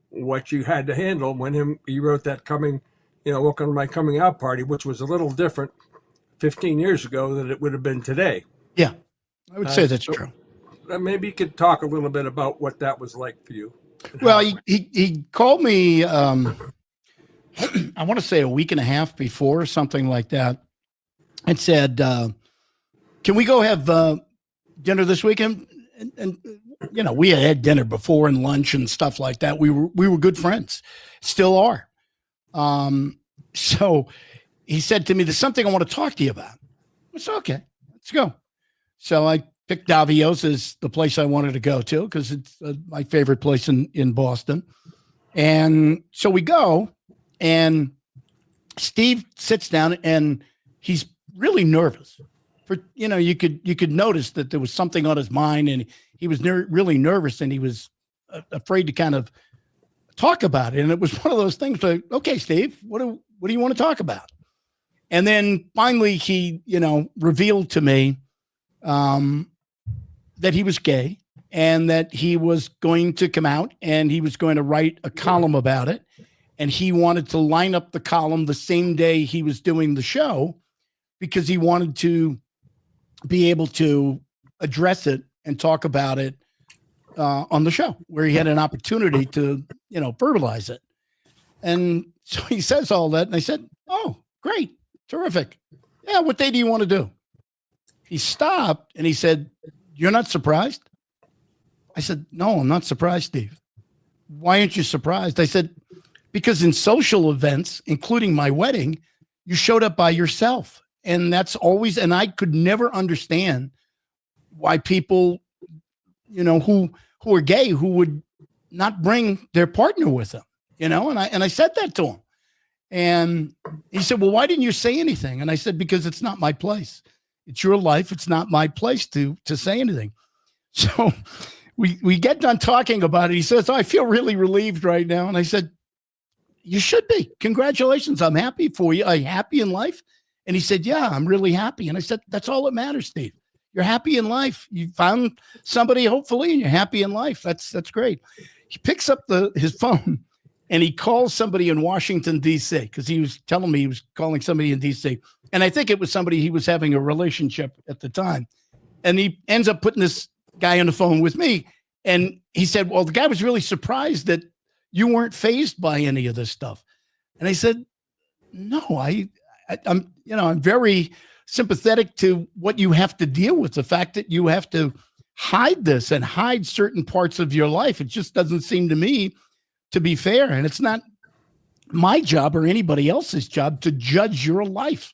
what you had to handle when he wrote that welcome to my coming out party, which was a little different 15 years ago than it would have been today. Yeah, I would say that's true. Maybe you could talk a little bit about what that was like for you. Well, he called me, I want to say a week and a half before, something like that, and said, can we go have dinner this weekend? And we had dinner before and lunch and stuff like that. We were good friends, still are. So he said to me, there's something I want to talk to you about. I said, okay, let's go. So I picked Davio's as the place I wanted to go to, because it's my favorite place in Boston. And so we go, and Steve sits down, and he's really nervous. You could notice that there was something on his mind, and he was really nervous, and he was afraid to kind of talk about it. And it was one of those things like, okay, Steve, what do you want to talk about? And then finally he, revealed to me that he was gay, and that he was going to come out, and he was going to write a column about it. And he wanted to line up the column the same day he was doing the show, because he wanted to be able to address it and talk about it on the show, where he had an opportunity to, verbalize it. And so he says all that, and I said, oh, great, terrific. Yeah, what day do you want to do? He stopped, and he said, you're not surprised? I said, no, I'm not surprised, Steve. Why aren't you surprised? I said, because in social events, including my wedding, you showed up by yourself. And that's always, and I could never understand why people, who are gay, who would not bring their partner with them, and I said that to him. And he said, well, why didn't you say anything? And I said, because it's not my place. It's your life. It's not my place to say anything. So we get done talking about it. He says, I feel really relieved right now. And I said, you should be. Congratulations. I'm happy for you. Are you happy in life? And he said, yeah, I'm really happy. And I said, that's all that matters, Steve. You're happy in life. You found somebody, hopefully, and you're happy in life. That's great. he picks up his phone and he calls somebody in Washington, D.C., because he was telling me he was calling somebody in D.C. And I think it was somebody he was having a relationship at the time. And he ends up putting this guy on the phone with me. And he said, well, the guy was really surprised that you weren't fazed by any of this stuff. And I said, no, I'm very sympathetic to what you have to deal with, the fact that you have to hide this and hide certain parts of your life. It just doesn't seem to me to be fair. And it's not my job or anybody else's job to judge your life.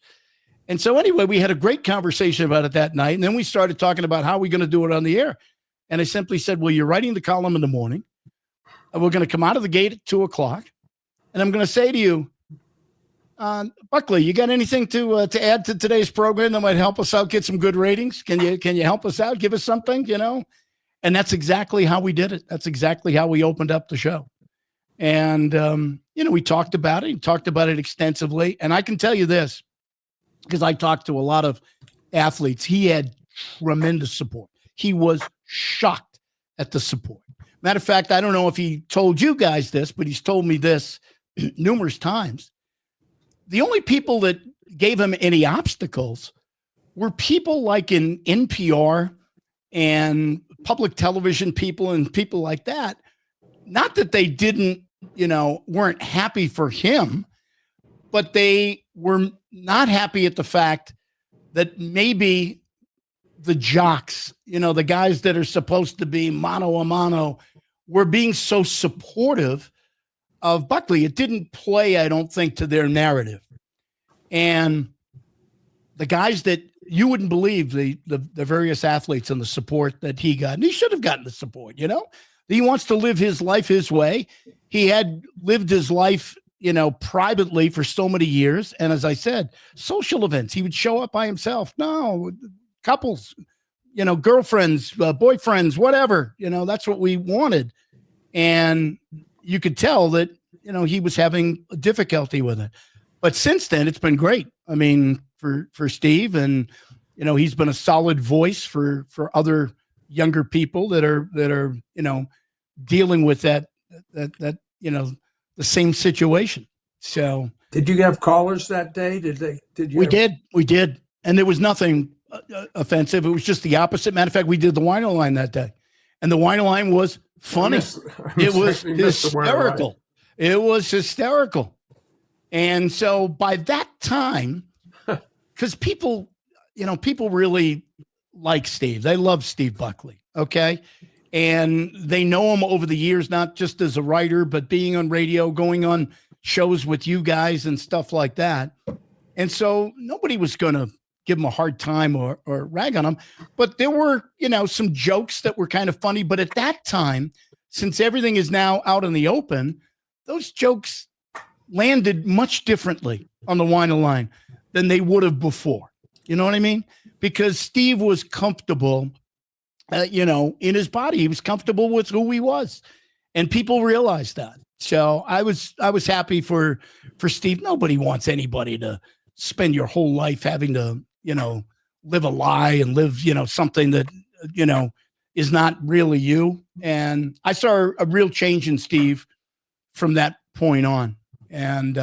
And so anyway, we had a great conversation about it that night. And then we started talking about how we're going to do it on the air. And I simply said, well, you're writing the column in the morning. And we're going to come out of the gate at 2:00. And I'm going to say to you, Buckley, you got anything to add to today's program that might help us out, get some good ratings? Can you help us out? Give us something, And that's exactly how we did it. That's exactly how we opened up the show. And, we talked about it. We talked about it extensively. And I can tell you this, because I talked to a lot of athletes. He had tremendous support. He was shocked at the support. Matter of fact, I don't know if he told you guys this, but he's told me this numerous times. The only people that gave him any obstacles were people like in NPR and public television people and people like that. Not that they didn't, weren't happy for him, but they were not happy at the fact that maybe the jocks, the guys that are supposed to be mano a mano, were being so supportive of Buckley. It didn't play, I don't think, to their narrative. And the guys that you wouldn't believe, the various athletes and the support that he got, and he should have gotten the support, He wants to live his life his way. He had lived his life, privately for so many years. And as I said, social events, he would show up by himself. No, couples, girlfriends, boyfriends, whatever, that's what we wanted. And you could tell that, he was having difficulty with it. But since then, it's been great. I mean, for Steve, and, he's been a solid voice for other younger people that are, dealing with that, the same situation. So did you have callers that day? We did. And there was nothing offensive. It was just the opposite. Matter of fact, we did the wine line that day, and the wine line was funny. It was hysterical. It was hysterical. And so by that time, because people really like Steve. They love Steve Buckley. Okay. And they know him over the years, not just as a writer, but being on radio, going on shows with you guys and stuff like that. And so nobody was going to give him a hard time or rag on him. But there were, some jokes that were kind of funny. But at that time, since everything is now out in the open, those jokes landed much differently on the wine and line than they would have before. You know what I mean? Because Steve was comfortable, in his body. He was comfortable with who he was, and people realized that. So I was happy for Steve. Nobody wants anybody to spend your whole life having to, live a lie and live, something that, is not really you. And I saw a real change in Steve from that point on. And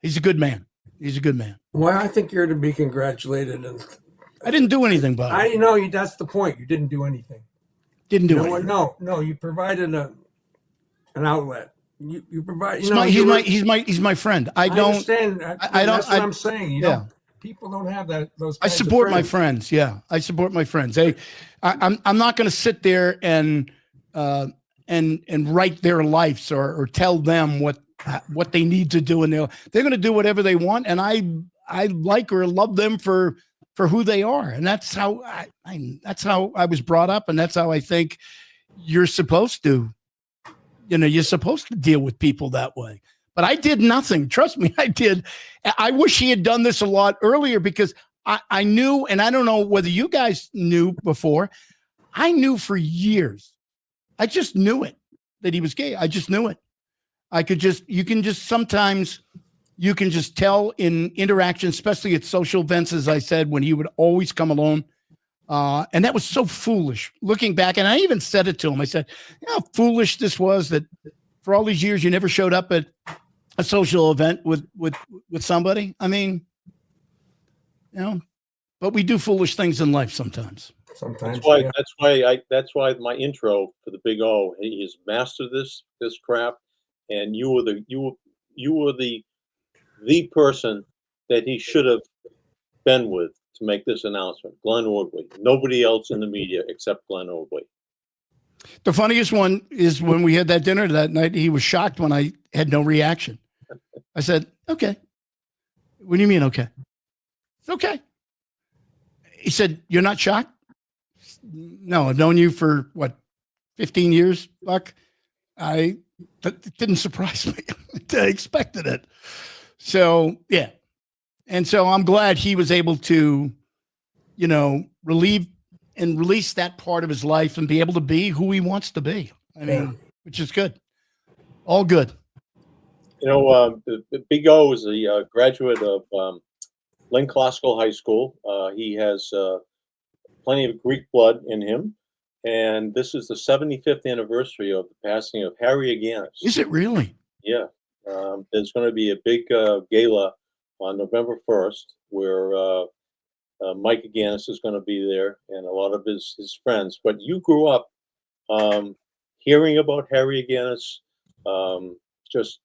he's a good man. He's a good man. Well, I think you're to be congratulated. And I didn't do anything, Bob. I know that's the point. You didn't do anything. Didn't do anything. No. You provided an outlet. You provide. He's my friend. I don't understand. That's what I'm saying. People don't have those. I support my friends. Yeah, I support my friends. I'm not going to sit there and write their lives or tell them what they need to do, and they're going to do whatever they want, and I like or love them for who they are, and that's how I was brought up, and that's how I think you're supposed to. You're supposed to deal with people that way. But I did nothing. Trust me, I did. I wish he had done this a lot earlier, because I knew, and I don't know whether you guys knew before. I knew for years. I just knew it, that he was gay. I just knew it. Sometimes you can just tell in interaction, especially at social events, as I said, when he would always come alone And that was so foolish looking back. And I even said it to him. I said, you know how foolish this was that for all these years, you never showed up at a social event with somebody. I mean, but we do foolish things in life sometimes. Sometimes. That's why my intro for the Big O, he has mastered this craft, and you were the person that he should have been with to make this announcement. Glenn Ordway. Nobody else in the media except Glenn Ordway. The funniest one is when we had that dinner that night, he was shocked when I had no reaction. I said, okay. What do you mean, okay? It's okay. He said, you're not shocked? No, I've known you for, 15 years, Buck? That didn't surprise me. I expected it. So, yeah. And so I'm glad he was able to, relieve and release that part of his life and be able to be who he wants to be. I mean, which is good. All good. The Big O is a graduate of Lynch Classical High School. He has plenty of Greek blood in him. And this is the 75th anniversary of the passing of Harry Agganis. Is it really? Yeah. There's going to be a big gala on November 1st where Mike Agganis is going to be there and a lot of his friends. But you grew up hearing about Harry Agganis. Just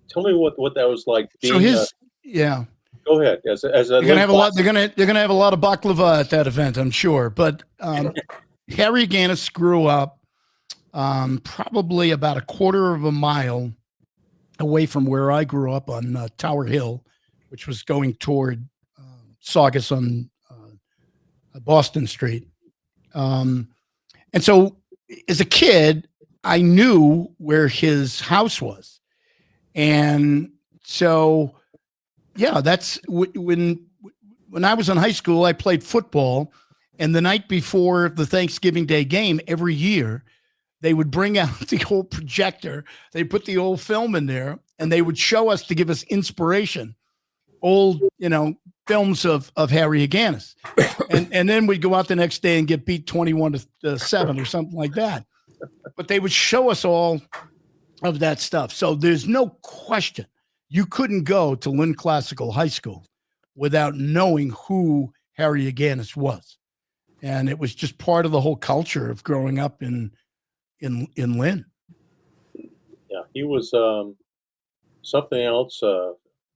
tell me what that was like. Go ahead. They're gonna have a lot. They're gonna have a lot of baklava at that event, I'm sure. But Harry Agganis grew up probably about a quarter of a mile away from where I grew up on Tower Hill, which was going toward Saugus on Boston Street. And so, as a kid, I knew where his house was, and so. Yeah, that's when I was in high school, I played football, and the night before the Thanksgiving Day game every year, they would bring out the old projector, they put the old film in there, and they would show us to give us inspiration, old, films of Harry Agganis. And then we'd go out the next day and get beat 21-7 or something like that. But they would show us all of that stuff. So there's no question. You couldn't go to Lynch Classical High School without knowing who Harry Agganis was. And it was just part of the whole culture of growing up in Lynn. Yeah, he was something else.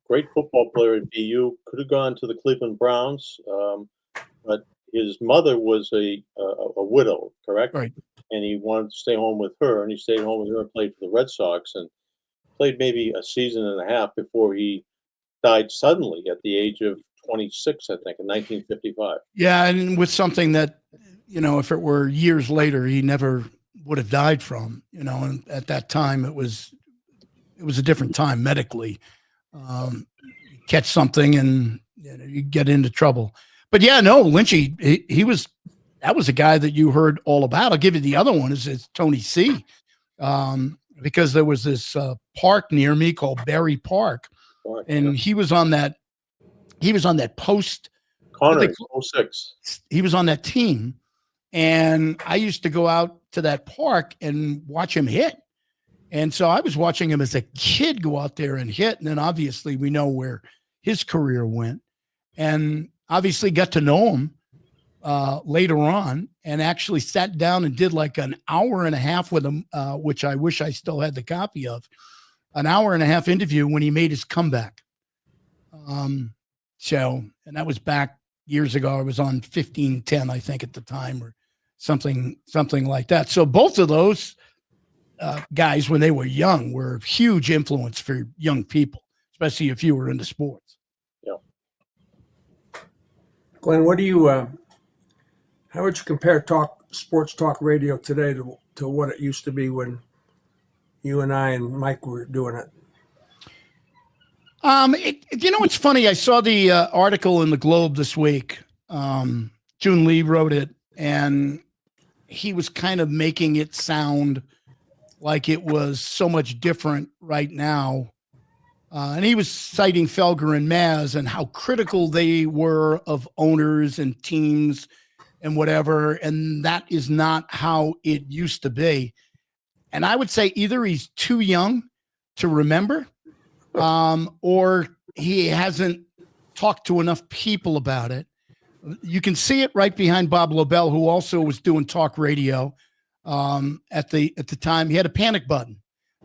Great football player at BU. Could have gone to the Cleveland Browns, but his mother was a widow, correct? Right. And he wanted to stay home with her, and he stayed home with her and played for the Red Sox, and played maybe a season and a half before he died suddenly at the age of 26, I think, in 1955. Yeah, and with something that, if it were years later, he never would have died from, and at that time it was a different time medically. Catch something and you get into trouble. But yeah, no, Lynchy, that was a guy that you heard all about. I'll give you the other one is Tony C. Because there was this park near me called Berry Park, and he was on that post. Connor, 06. He was on that team, and I used to go out to that park and watch him hit. And so I was watching him as a kid go out there and hit, and then obviously we know where his career went, and obviously got to know him later on, and actually sat down and did like an hour and a half with him, which I wish I still had the copy of, an hour and a half interview when he made his comeback. And that was back years ago. I was on 1510, I think at the time, or something like that. So both of those guys, when they were young, were a huge influence for young people, especially if you were into sports. Yeah. Glenn, what do you, how would you compare sports talk radio today to what it used to be when you and I and Mike were doing it? It's funny. I saw the article in the Globe this week. June Lee wrote it, and he was kind of making it sound like it was so much different right now. And he was citing Felger and Maz and how critical they were of owners and teams and whatever. And that is not how it used to be. And I would say either he's too young to remember, or he hasn't talked to enough people about it. You can see it right behind Bob Lobel, who also was doing talk radio at the time. He had a panic button.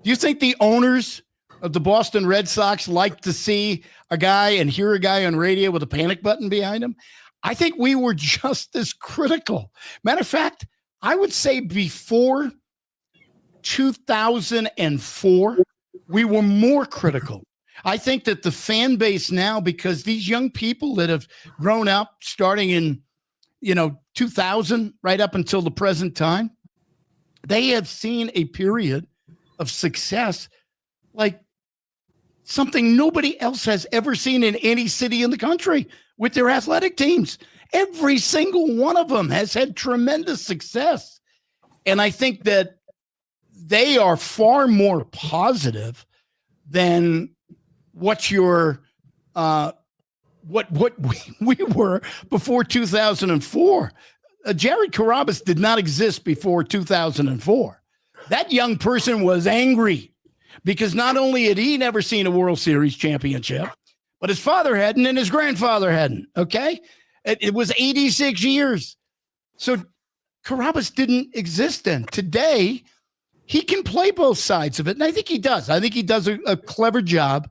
Do you think the owners of the Boston Red Sox like to see a guy and hear a guy on radio with a panic button behind him? I think we were just as critical. Matter of fact, I would say before 2004, we were more critical. I think that the fan base now, because these young people that have grown up starting in, 2000 right up until the present time, they have seen a period of success like something nobody else has ever seen in any city in the country with their athletic teams. Every single one of them has had tremendous success. And I think that they are far more positive than what your what we were before 2004. Jared Carrabis did not exist before 2004. That young person was angry because not only had he never seen a World Series championship, but his father hadn't and his grandfather hadn't. Okay, it was 86 years. So Carrabis didn't exist then. Today, he can play both sides of it, and I think he does. I think he does a clever job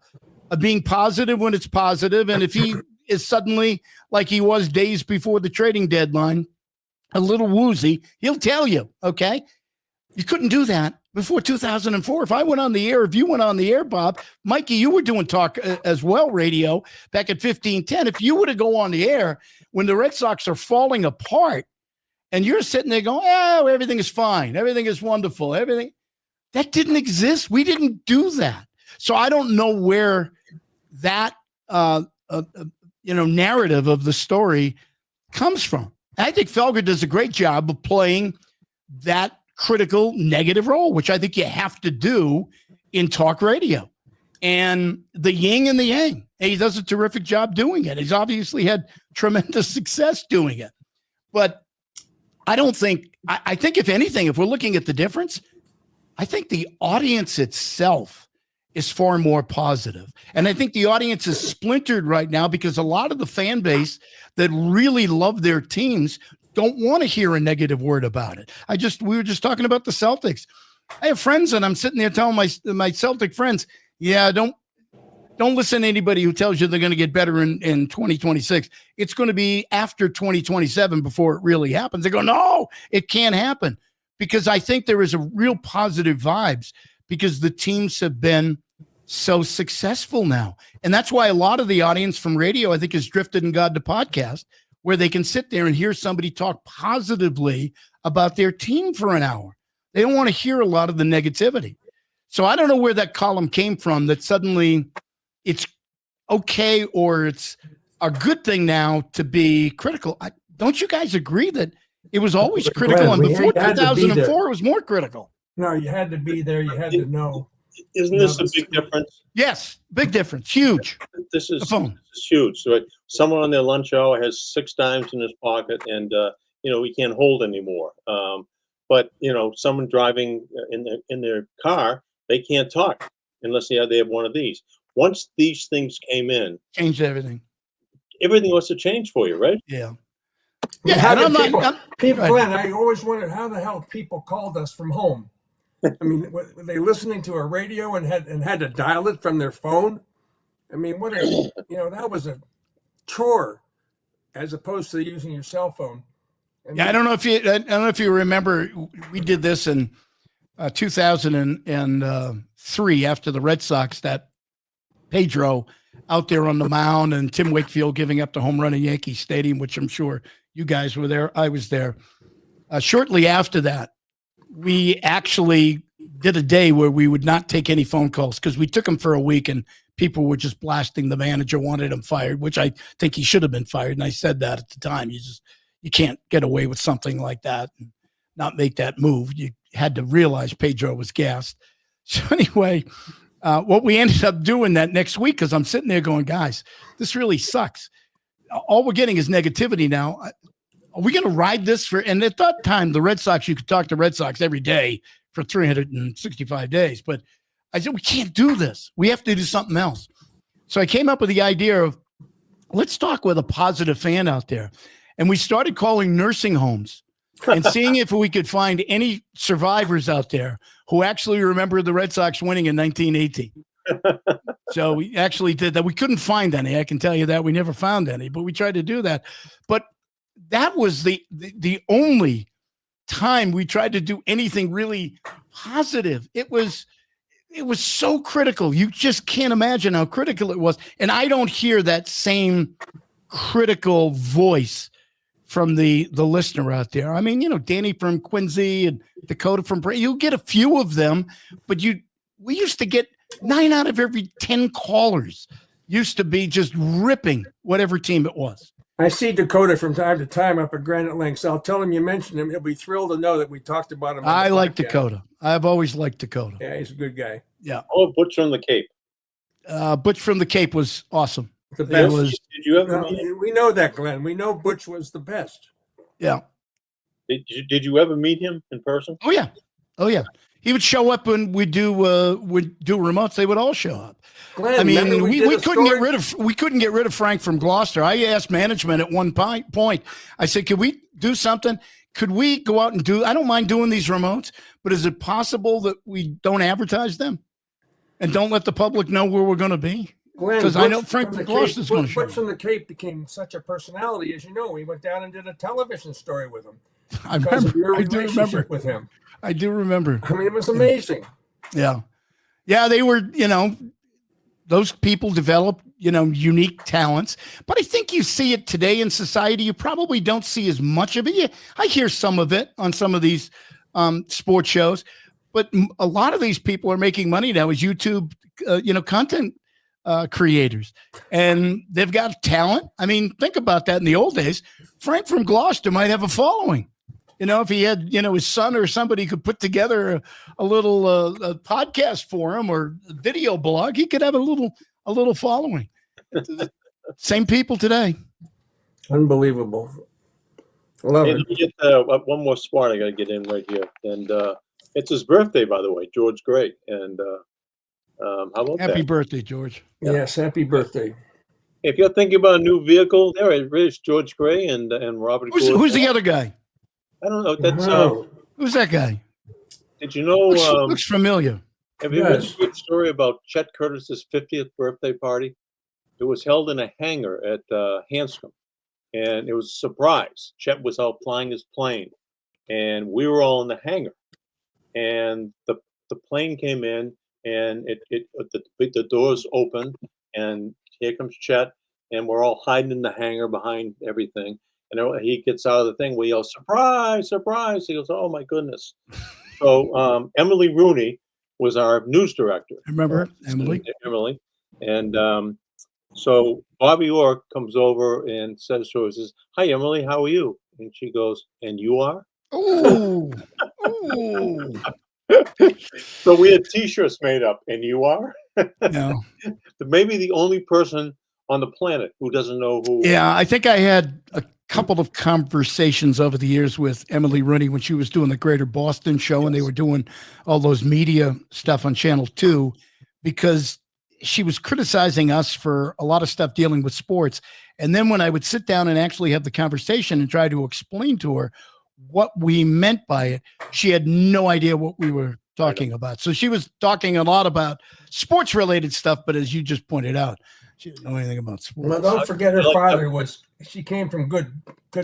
of being positive when it's positive. And if he is suddenly, like he was days before the trading deadline, a little woozy, he'll tell you, okay? You couldn't do that before 2004. If I went on the air, if you went on the air, Bob, Mikey, you were doing talk as well, radio, back at 1510. If you were to go on the air when the Red Sox are falling apart and you're sitting there going, oh, everything is fine, everything is wonderful, everything, that didn't exist. We didn't do that. So I don't know where that narrative of the story comes from. I think Felger does a great job of playing that critical negative role, which I think you have to do in talk radio. And the yin and the yang. And he does a terrific job doing it. He's obviously had tremendous success doing it. But I think if anything, if we're looking at the difference, I think the audience itself is far more positive. And I think the audience is splintered right now because a lot of the fan base that really love their teams don't want to hear a negative word about it. We were just talking about the Celtics. I have friends and I'm sitting there telling my Celtic friends, yeah, don't listen to anybody who tells you they're going to get better in 2026. It's going to be after 2027 before it really happens. They go, no, it can't happen, because I think there is a real positive vibes because the teams have been so successful now. And that's why a lot of the audience from radio, I think, has drifted and got to podcast, where they can sit there and hear somebody talk positively about their team for an hour. They don't want to hear a lot of the negativity. So I don't know where that column came from, that suddenly it's okay or it's a good thing now to be critical. Don't you guys agree that it was always critical, and before 2004 it was more critical? No, you had to be there. You had to know. Isn't this a big difference? Yes, big difference. Huge. This is huge. So someone on their lunch hour has 6 dimes in his pocket, and he can't hold anymore. But someone driving in their car, they can't talk unless they have one of these. Once these things came in, changed everything. Everything was to change for you, right? Yeah. Yeah. How did people, Glenn, I always wondered how the hell people called us from home. I mean, were they listening to a radio and had to dial it from their phone? I mean, that was a chore as opposed to using your cell phone. I don't know if you remember, we did this in 2003 after the Red Sox, that Pedro out there on the mound and Tim Wakefield giving up the home run in Yankee Stadium, which I'm sure you guys were there. I was there. Shortly after that, we actually did a day where we would not take any phone calls because we took them for a week and people were just blasting the manager, wanted him fired, which I think he should have been fired. And I said that at the time. You can't get away with something like that and not make that move. You had to realize Pedro was gassed. So anyway, what we ended up doing that next week, because I'm sitting there going, guys, this really sucks. All we're getting is negativity now. are we going to ride this for? And at that time, the Red Sox, you could talk to Red Sox every day for 365 days. But I said, we can't do this. We have to do something else. So I came up with the idea of let's talk with a positive fan out there. And we started calling nursing homes and seeing if we could find any survivors out there who actually remember the Red Sox winning in 1918. So we actually did that. We couldn't find any. I can tell you that. We never found any, but we tried to do that. But that was the only time we tried to do anything really positive. It was so critical. You just can't imagine how critical it was. And I don't hear that same critical voice from the listener out there. I mean, Danny from Quincy and Dakota from Bray, you'll get a few of them, but we used to get 9 out of every 10 callers used to be just ripping whatever team it was. I see Dakota from time to time up at Granite Links. I'll tell him you mentioned him. He'll be thrilled to know that we talked about him. I like Dakota. I've always liked Dakota. Yeah, he's a good guy. Yeah. Oh, Butch from the Cape. Butch from the Cape was awesome. The best. Did you ever meet him? We know that, Glenn. We know Butch was the best. Yeah. Did you ever meet him in person? Oh yeah. He would show up when we do remotes. They would all show up. Glenn, I mean, we couldn't get rid of Frank from Gloucester. I asked management at one point. I said, "Could we do something? Could we go out and do? I don't mind doing these remotes, but is it possible that we don't advertise them and don't let the public know where we're going to be?" Because I know Frank from Gloucester is going to show up. Butch from the Cape became such a personality, as you know. We went down and did a television story with him. I remember. Your I do remember with him. I do remember. I mean, it was amazing. Yeah. They were, those people develop, unique talents. But I think you see it today in society. You probably don't see as much of it. I hear some of it on some of these sports shows. But a lot of these people are making money now as YouTube, content creators. And they've got talent. I mean, think about that in the old days. Frank from Gloucester might have a following. If he had, his son or somebody could put together a little a podcast for him or a video blog, he could have a little following. Same people today. Unbelievable. Love it. Let me get one more spot I got to get in right here. And it's his birthday, by the way, George Gray. And how about Happy that? birthday, George. Yes, happy birthday. If you're thinking about a new vehicle, there it is, George Gray and Robert. Who's the other guy? I don't know. That's who's that guy? Did you know? Looks familiar. Have you heard a good story about Chet Curtis's 50th birthday party? It was held in a hangar at Hanscom, and it was a surprise. Chet was out flying his plane, and we were all in the hangar. And the plane came in, and the doors opened, and here comes Chet, and we're all hiding in the hangar behind everything. And he gets out of the thing. We yell, "Surprise, surprise." He goes, "Oh, my goodness." So Emily Rooney was our news director. I remember Emily. And so Bobby Orr comes over and says to her, says, "Hi, Emily, how are you?" And she goes, "And you are?" Oh. So we had T-shirts made up, "And you are?" No. Maybe the only person on the planet who doesn't know who. Yeah, I think I had a couple of conversations over the years with Emily Rooney when she was doing the Greater Boston show, and they were doing all those media stuff on Channel 2, because she was criticizing us for a lot of stuff dealing with sports. And then when I would sit down and actually have the conversation and try to explain to her what we meant by it, she had no idea what we were talking about. So she was talking a lot about sports related stuff, but as you just pointed out, she didn't know anything about sports. Well, don't forget her father she came from good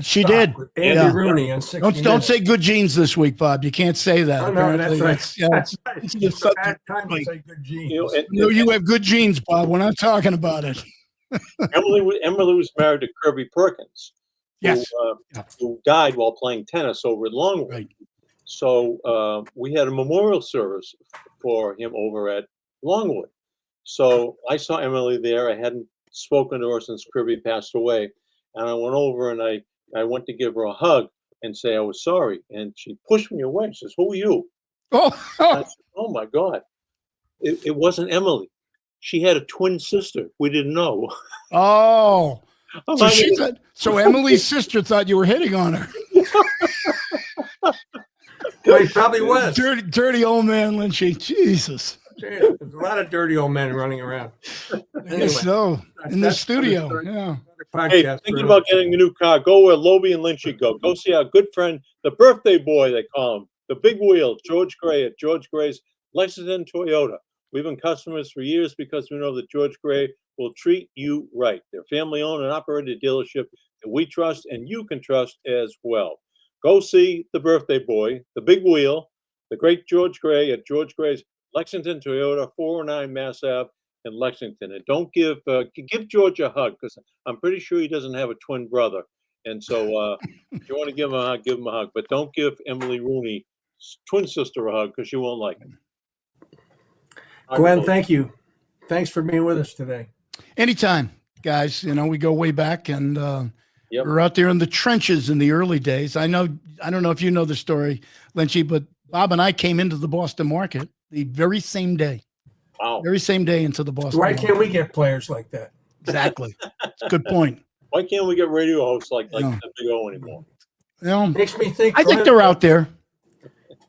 she stock did. With Andy Rooney on 60 Don't say good genes this week, Bob. You can't say that. Oh, no, that's right. It's it's a bad time to say good genes. You have good genes, Bob. We're not talking about it. Emily was married to Kirby Perkins, who died while playing tennis over at Longwood. Right. So we had a memorial service for him over at Longwood. So I saw Emily there. I hadn't spoken to her since Kirby passed away. And I went over and I went to give her a hug and say I was sorry. And she pushed me away. She says, "Who are you?" I said, "Oh, my God." It wasn't Emily. She had a twin sister. We didn't know. Oh. So Emily's sister thought you were hitting on her. Well, he probably was. Dirty old man Lynchy. Jesus. There's a lot of dirty old men running around. Anyway, so in the studio. Yeah. Hey, thinking about getting a new car, go where Lobel and Lynch go. Go see our good friend, the birthday boy, they call him, the big wheel, George Gray at George Gray's Lexington Toyota. We've been customers for years because we know that George Gray will treat you right. They're family-owned and operated dealership that we trust and you can trust as well. Go see the birthday boy, the big wheel, the great George Gray at George Gray's Lexington Toyota, 409 Mass Ave in Lexington. And don't give George a hug because I'm pretty sure he doesn't have a twin brother. And so if you want to give him a hug. But don't give Emily Rooney's twin sister a hug because she won't like it. Glenn, thank you. Thanks for being with us today. Anytime, guys. You know, we go way back and we're out there in the trenches in the early days. I don't know if you know the story, Lynchy, but Bob and I came into the Boston market the very same day. Wow. Very same day into the Boston Why market. can't we get players like that? Exactly. It's a good point. Why can't we get radio hosts like the Big O anymore? You know, Makes me think. I think they're out there.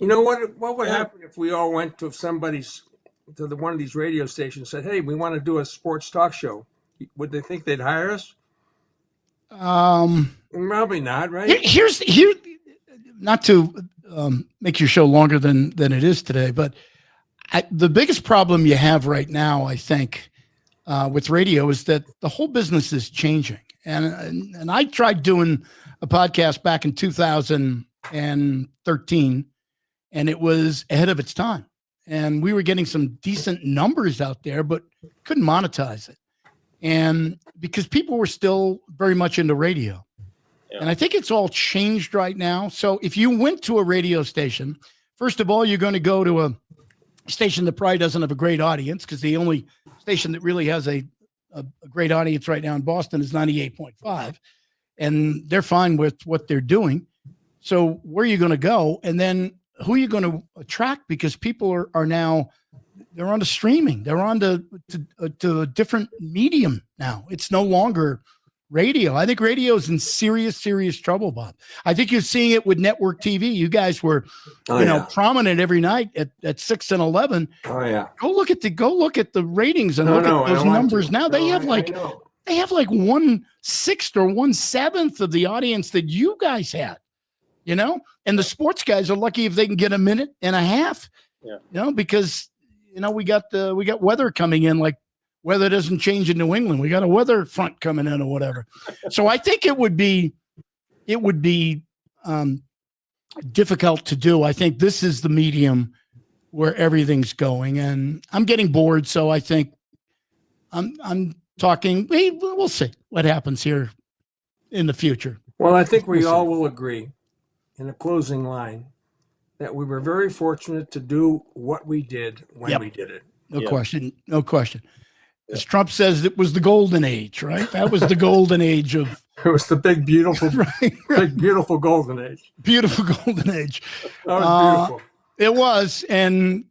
You know what would happen if we all went to one of these radio stations and said, "Hey, we want to do a sports talk show." Would they think they'd hire us? Probably not, right? Here, not to make your show longer than it is today, but the biggest problem you have right now, I think, with radio is that the whole business is changing. And I tried doing a podcast back in 2013, and it was ahead of its time. And we were getting some decent numbers out there, but couldn't monetize it. And because people were still very much into radio. Yeah. And I think it's all changed right now. So if you went to a radio station, first of all, you're going to go to a station that probably doesn't have a great audience, because the only station that really has a great audience right now in Boston is 98.5. And they're fine with what they're doing. So where are you going to go? And then who are you going to attract? Because people are now, they're on to streaming. They're on to a different medium now. It's no longer radio. I think radio is in serious trouble, Bob. I think you're seeing it with network TV. You guys were, prominent every night at 6 and 11. Oh yeah. Go look at the ratings and look at those numbers now. They have like 1/6 or 1/7 of the audience that you guys had. You know, and the sports guys are lucky if they can get a minute and a half. Yeah. You know, because we got weather coming in, like weather doesn't change in New England. We got a weather front coming in or whatever. So I think it would be difficult to do. I think this is the medium where everything's going, and I'm getting bored. So I think I'm talking. We'll see what happens here in the future. Well, I think we all will agree in a closing line that we were very fortunate to do what we did when we did it. No question. As Trump says, it was the golden age, right? That was the golden age of. It was the big, beautiful, big, beautiful golden age. Beautiful golden age. That was beautiful. It was. And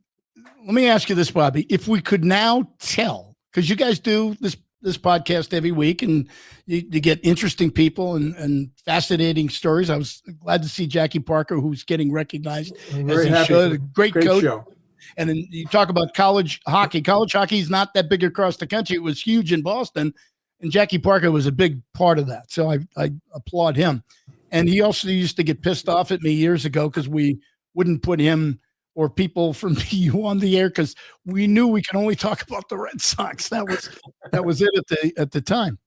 let me ask you this, Bobby. If we could now tell, because you guys do this podcast every week, and you get interesting people and fascinating stories. I was glad to see Jackie Parker, who's getting recognized as he should. A great coach. Show. And then you talk about college hockey. College hockey is not that big across the country. It was huge in Boston, and Jackie Parker was a big part of that. So I applaud him. And he also used to get pissed off at me years ago because we wouldn't put him or people from BU on the air because we knew we could only talk about the Red Sox. That was it at the time.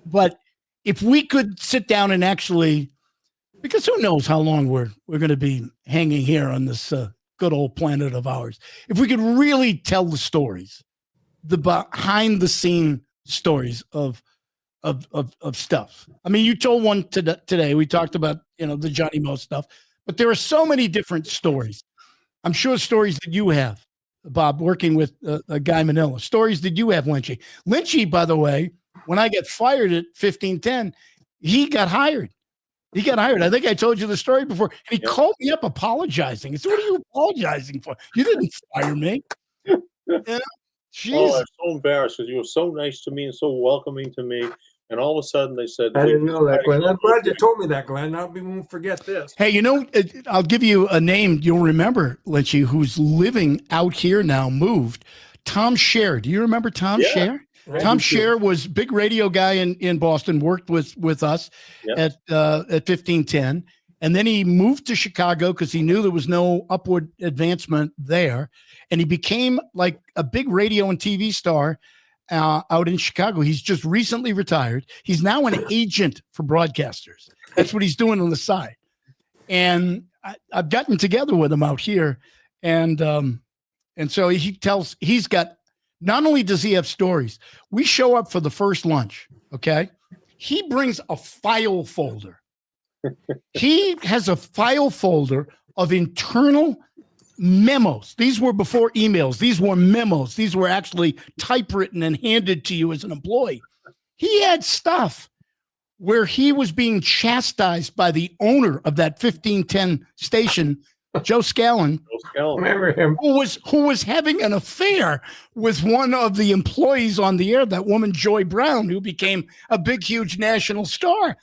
But if we could sit down and actually, because who knows how long we're going to be hanging here on this good old planet of ours. If we could really tell the stories, the behind the scene stories of stuff. I mean, you told one today. We talked about, the Johnny Mo stuff, but there are so many different stories. I'm sure stories that you have, Bob, working with Guy Manila, stories that you have, Lynchy. Lynchy, by the way, when I got fired at 1510, he got hired. I think I told you the story before. And he called me up apologizing. He said, "What are you apologizing for? You didn't fire me." Oh, I'm so embarrassed because you were so nice to me and so welcoming to me. And all of a sudden they said, I "We didn't know that, decided Glenn. I'm to glad you move told me that, Glenn. We won't forget this. Hey, I'll give you a name you'll remember, Lynchy, who's living out here now, moved. Tom Scher. Do you remember Tom Yeah. Scher? I Tom do too. Scher was big radio guy in Boston, worked with us Yeah. at 1510. And then he moved to Chicago because he knew there was no upward advancement there. And he became like a big radio and TV star out in Chicago. He's just recently retired. He's now an agent for broadcasters. That's what he's doing on the side. And I've gotten together with him out here. And so he's got, not only does he have stories, we show up for the first lunch. Okay. He brings a file folder. He has a file folder of internal memos. These were before emails. These were memos. These were actually typewritten and handed to you as an employee. He had stuff where he was being chastised by the owner of that 1510 station, Joe Scallon, Remember him? who was having an affair with one of the employees on the air, that woman Joy Brown, who became a big, huge national star.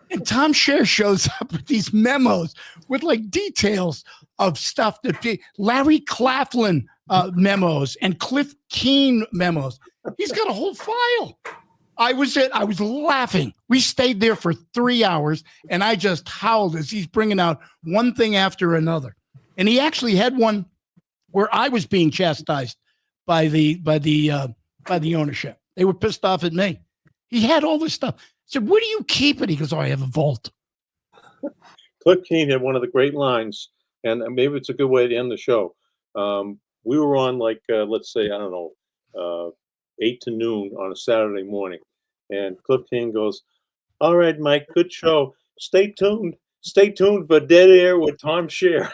And Tom Scher shows up with these memos with like details of stuff that Larry Claflin memos and Cliff Keen memos. He's got a whole file. I was laughing. We stayed there for 3 hours, and I just howled as he's bringing out one thing after another. And he actually had one where I was being chastised by the ownership. They were pissed off at me. He had all this stuff. I said, "Where do you keep it?" He goes, "Oh, I have a vault." Cliff Keen had one of the great lines, and maybe it's a good way to end the show. We were on let's say, I don't know, 8 to noon on a Saturday morning, and Cliff Keen goes, "All right, Mike, good show. Stay tuned. Stay tuned for Dead Air with Tom Scher."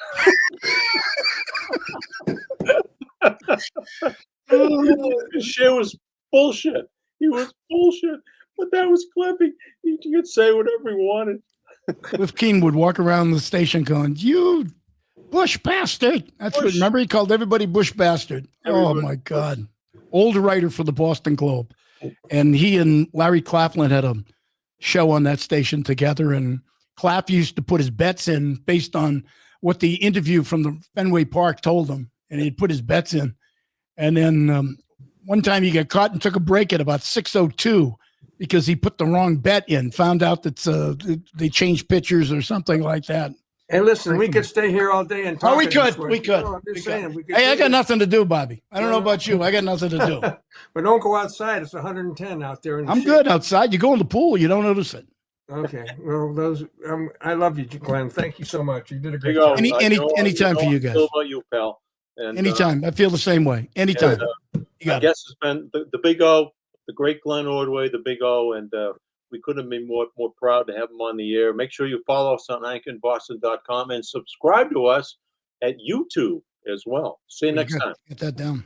Scher was bullshit. He was bullshit, but that was Cliffy. He could say whatever he wanted. Cliff Keen would walk around the station going, "You Bush bastard." That's what, remember, he called everybody Bush bastard. Everybody. Oh my God. Old writer for the Boston Globe. And he and Larry Claflin had a show on that station together. And Claff used to put his bets in based on what the interview from the Fenway Park told him. And he'd put his bets in. And then one time he got caught and took a break at about 6:02 because he put the wrong bet in, found out that they changed pitchers or something like that. Hey, listen, we could stay here all day and talk. Oh, we could. No, I'm just saying, we could Hey, I do got this. nothing to do, Bobby. I don't know about you. I got nothing to do. But don't go outside. It's 110 out there. In the I'm shade. good outside. You go in the pool, you don't notice it. Okay. Well, I love you, Glenn. Thank you so much. You did a There great you go. job. Anytime for you guys. I feel about you, pal. And, Anytime. I feel the same way. Anytime. You I got it. guess it's been the Big O, the great Glenn Ordway, the Big O, and we couldn't be more proud to have him on the air. Make sure you follow us on anchoredboston.com and subscribe to us at YouTube as well. See you next time. Get that down.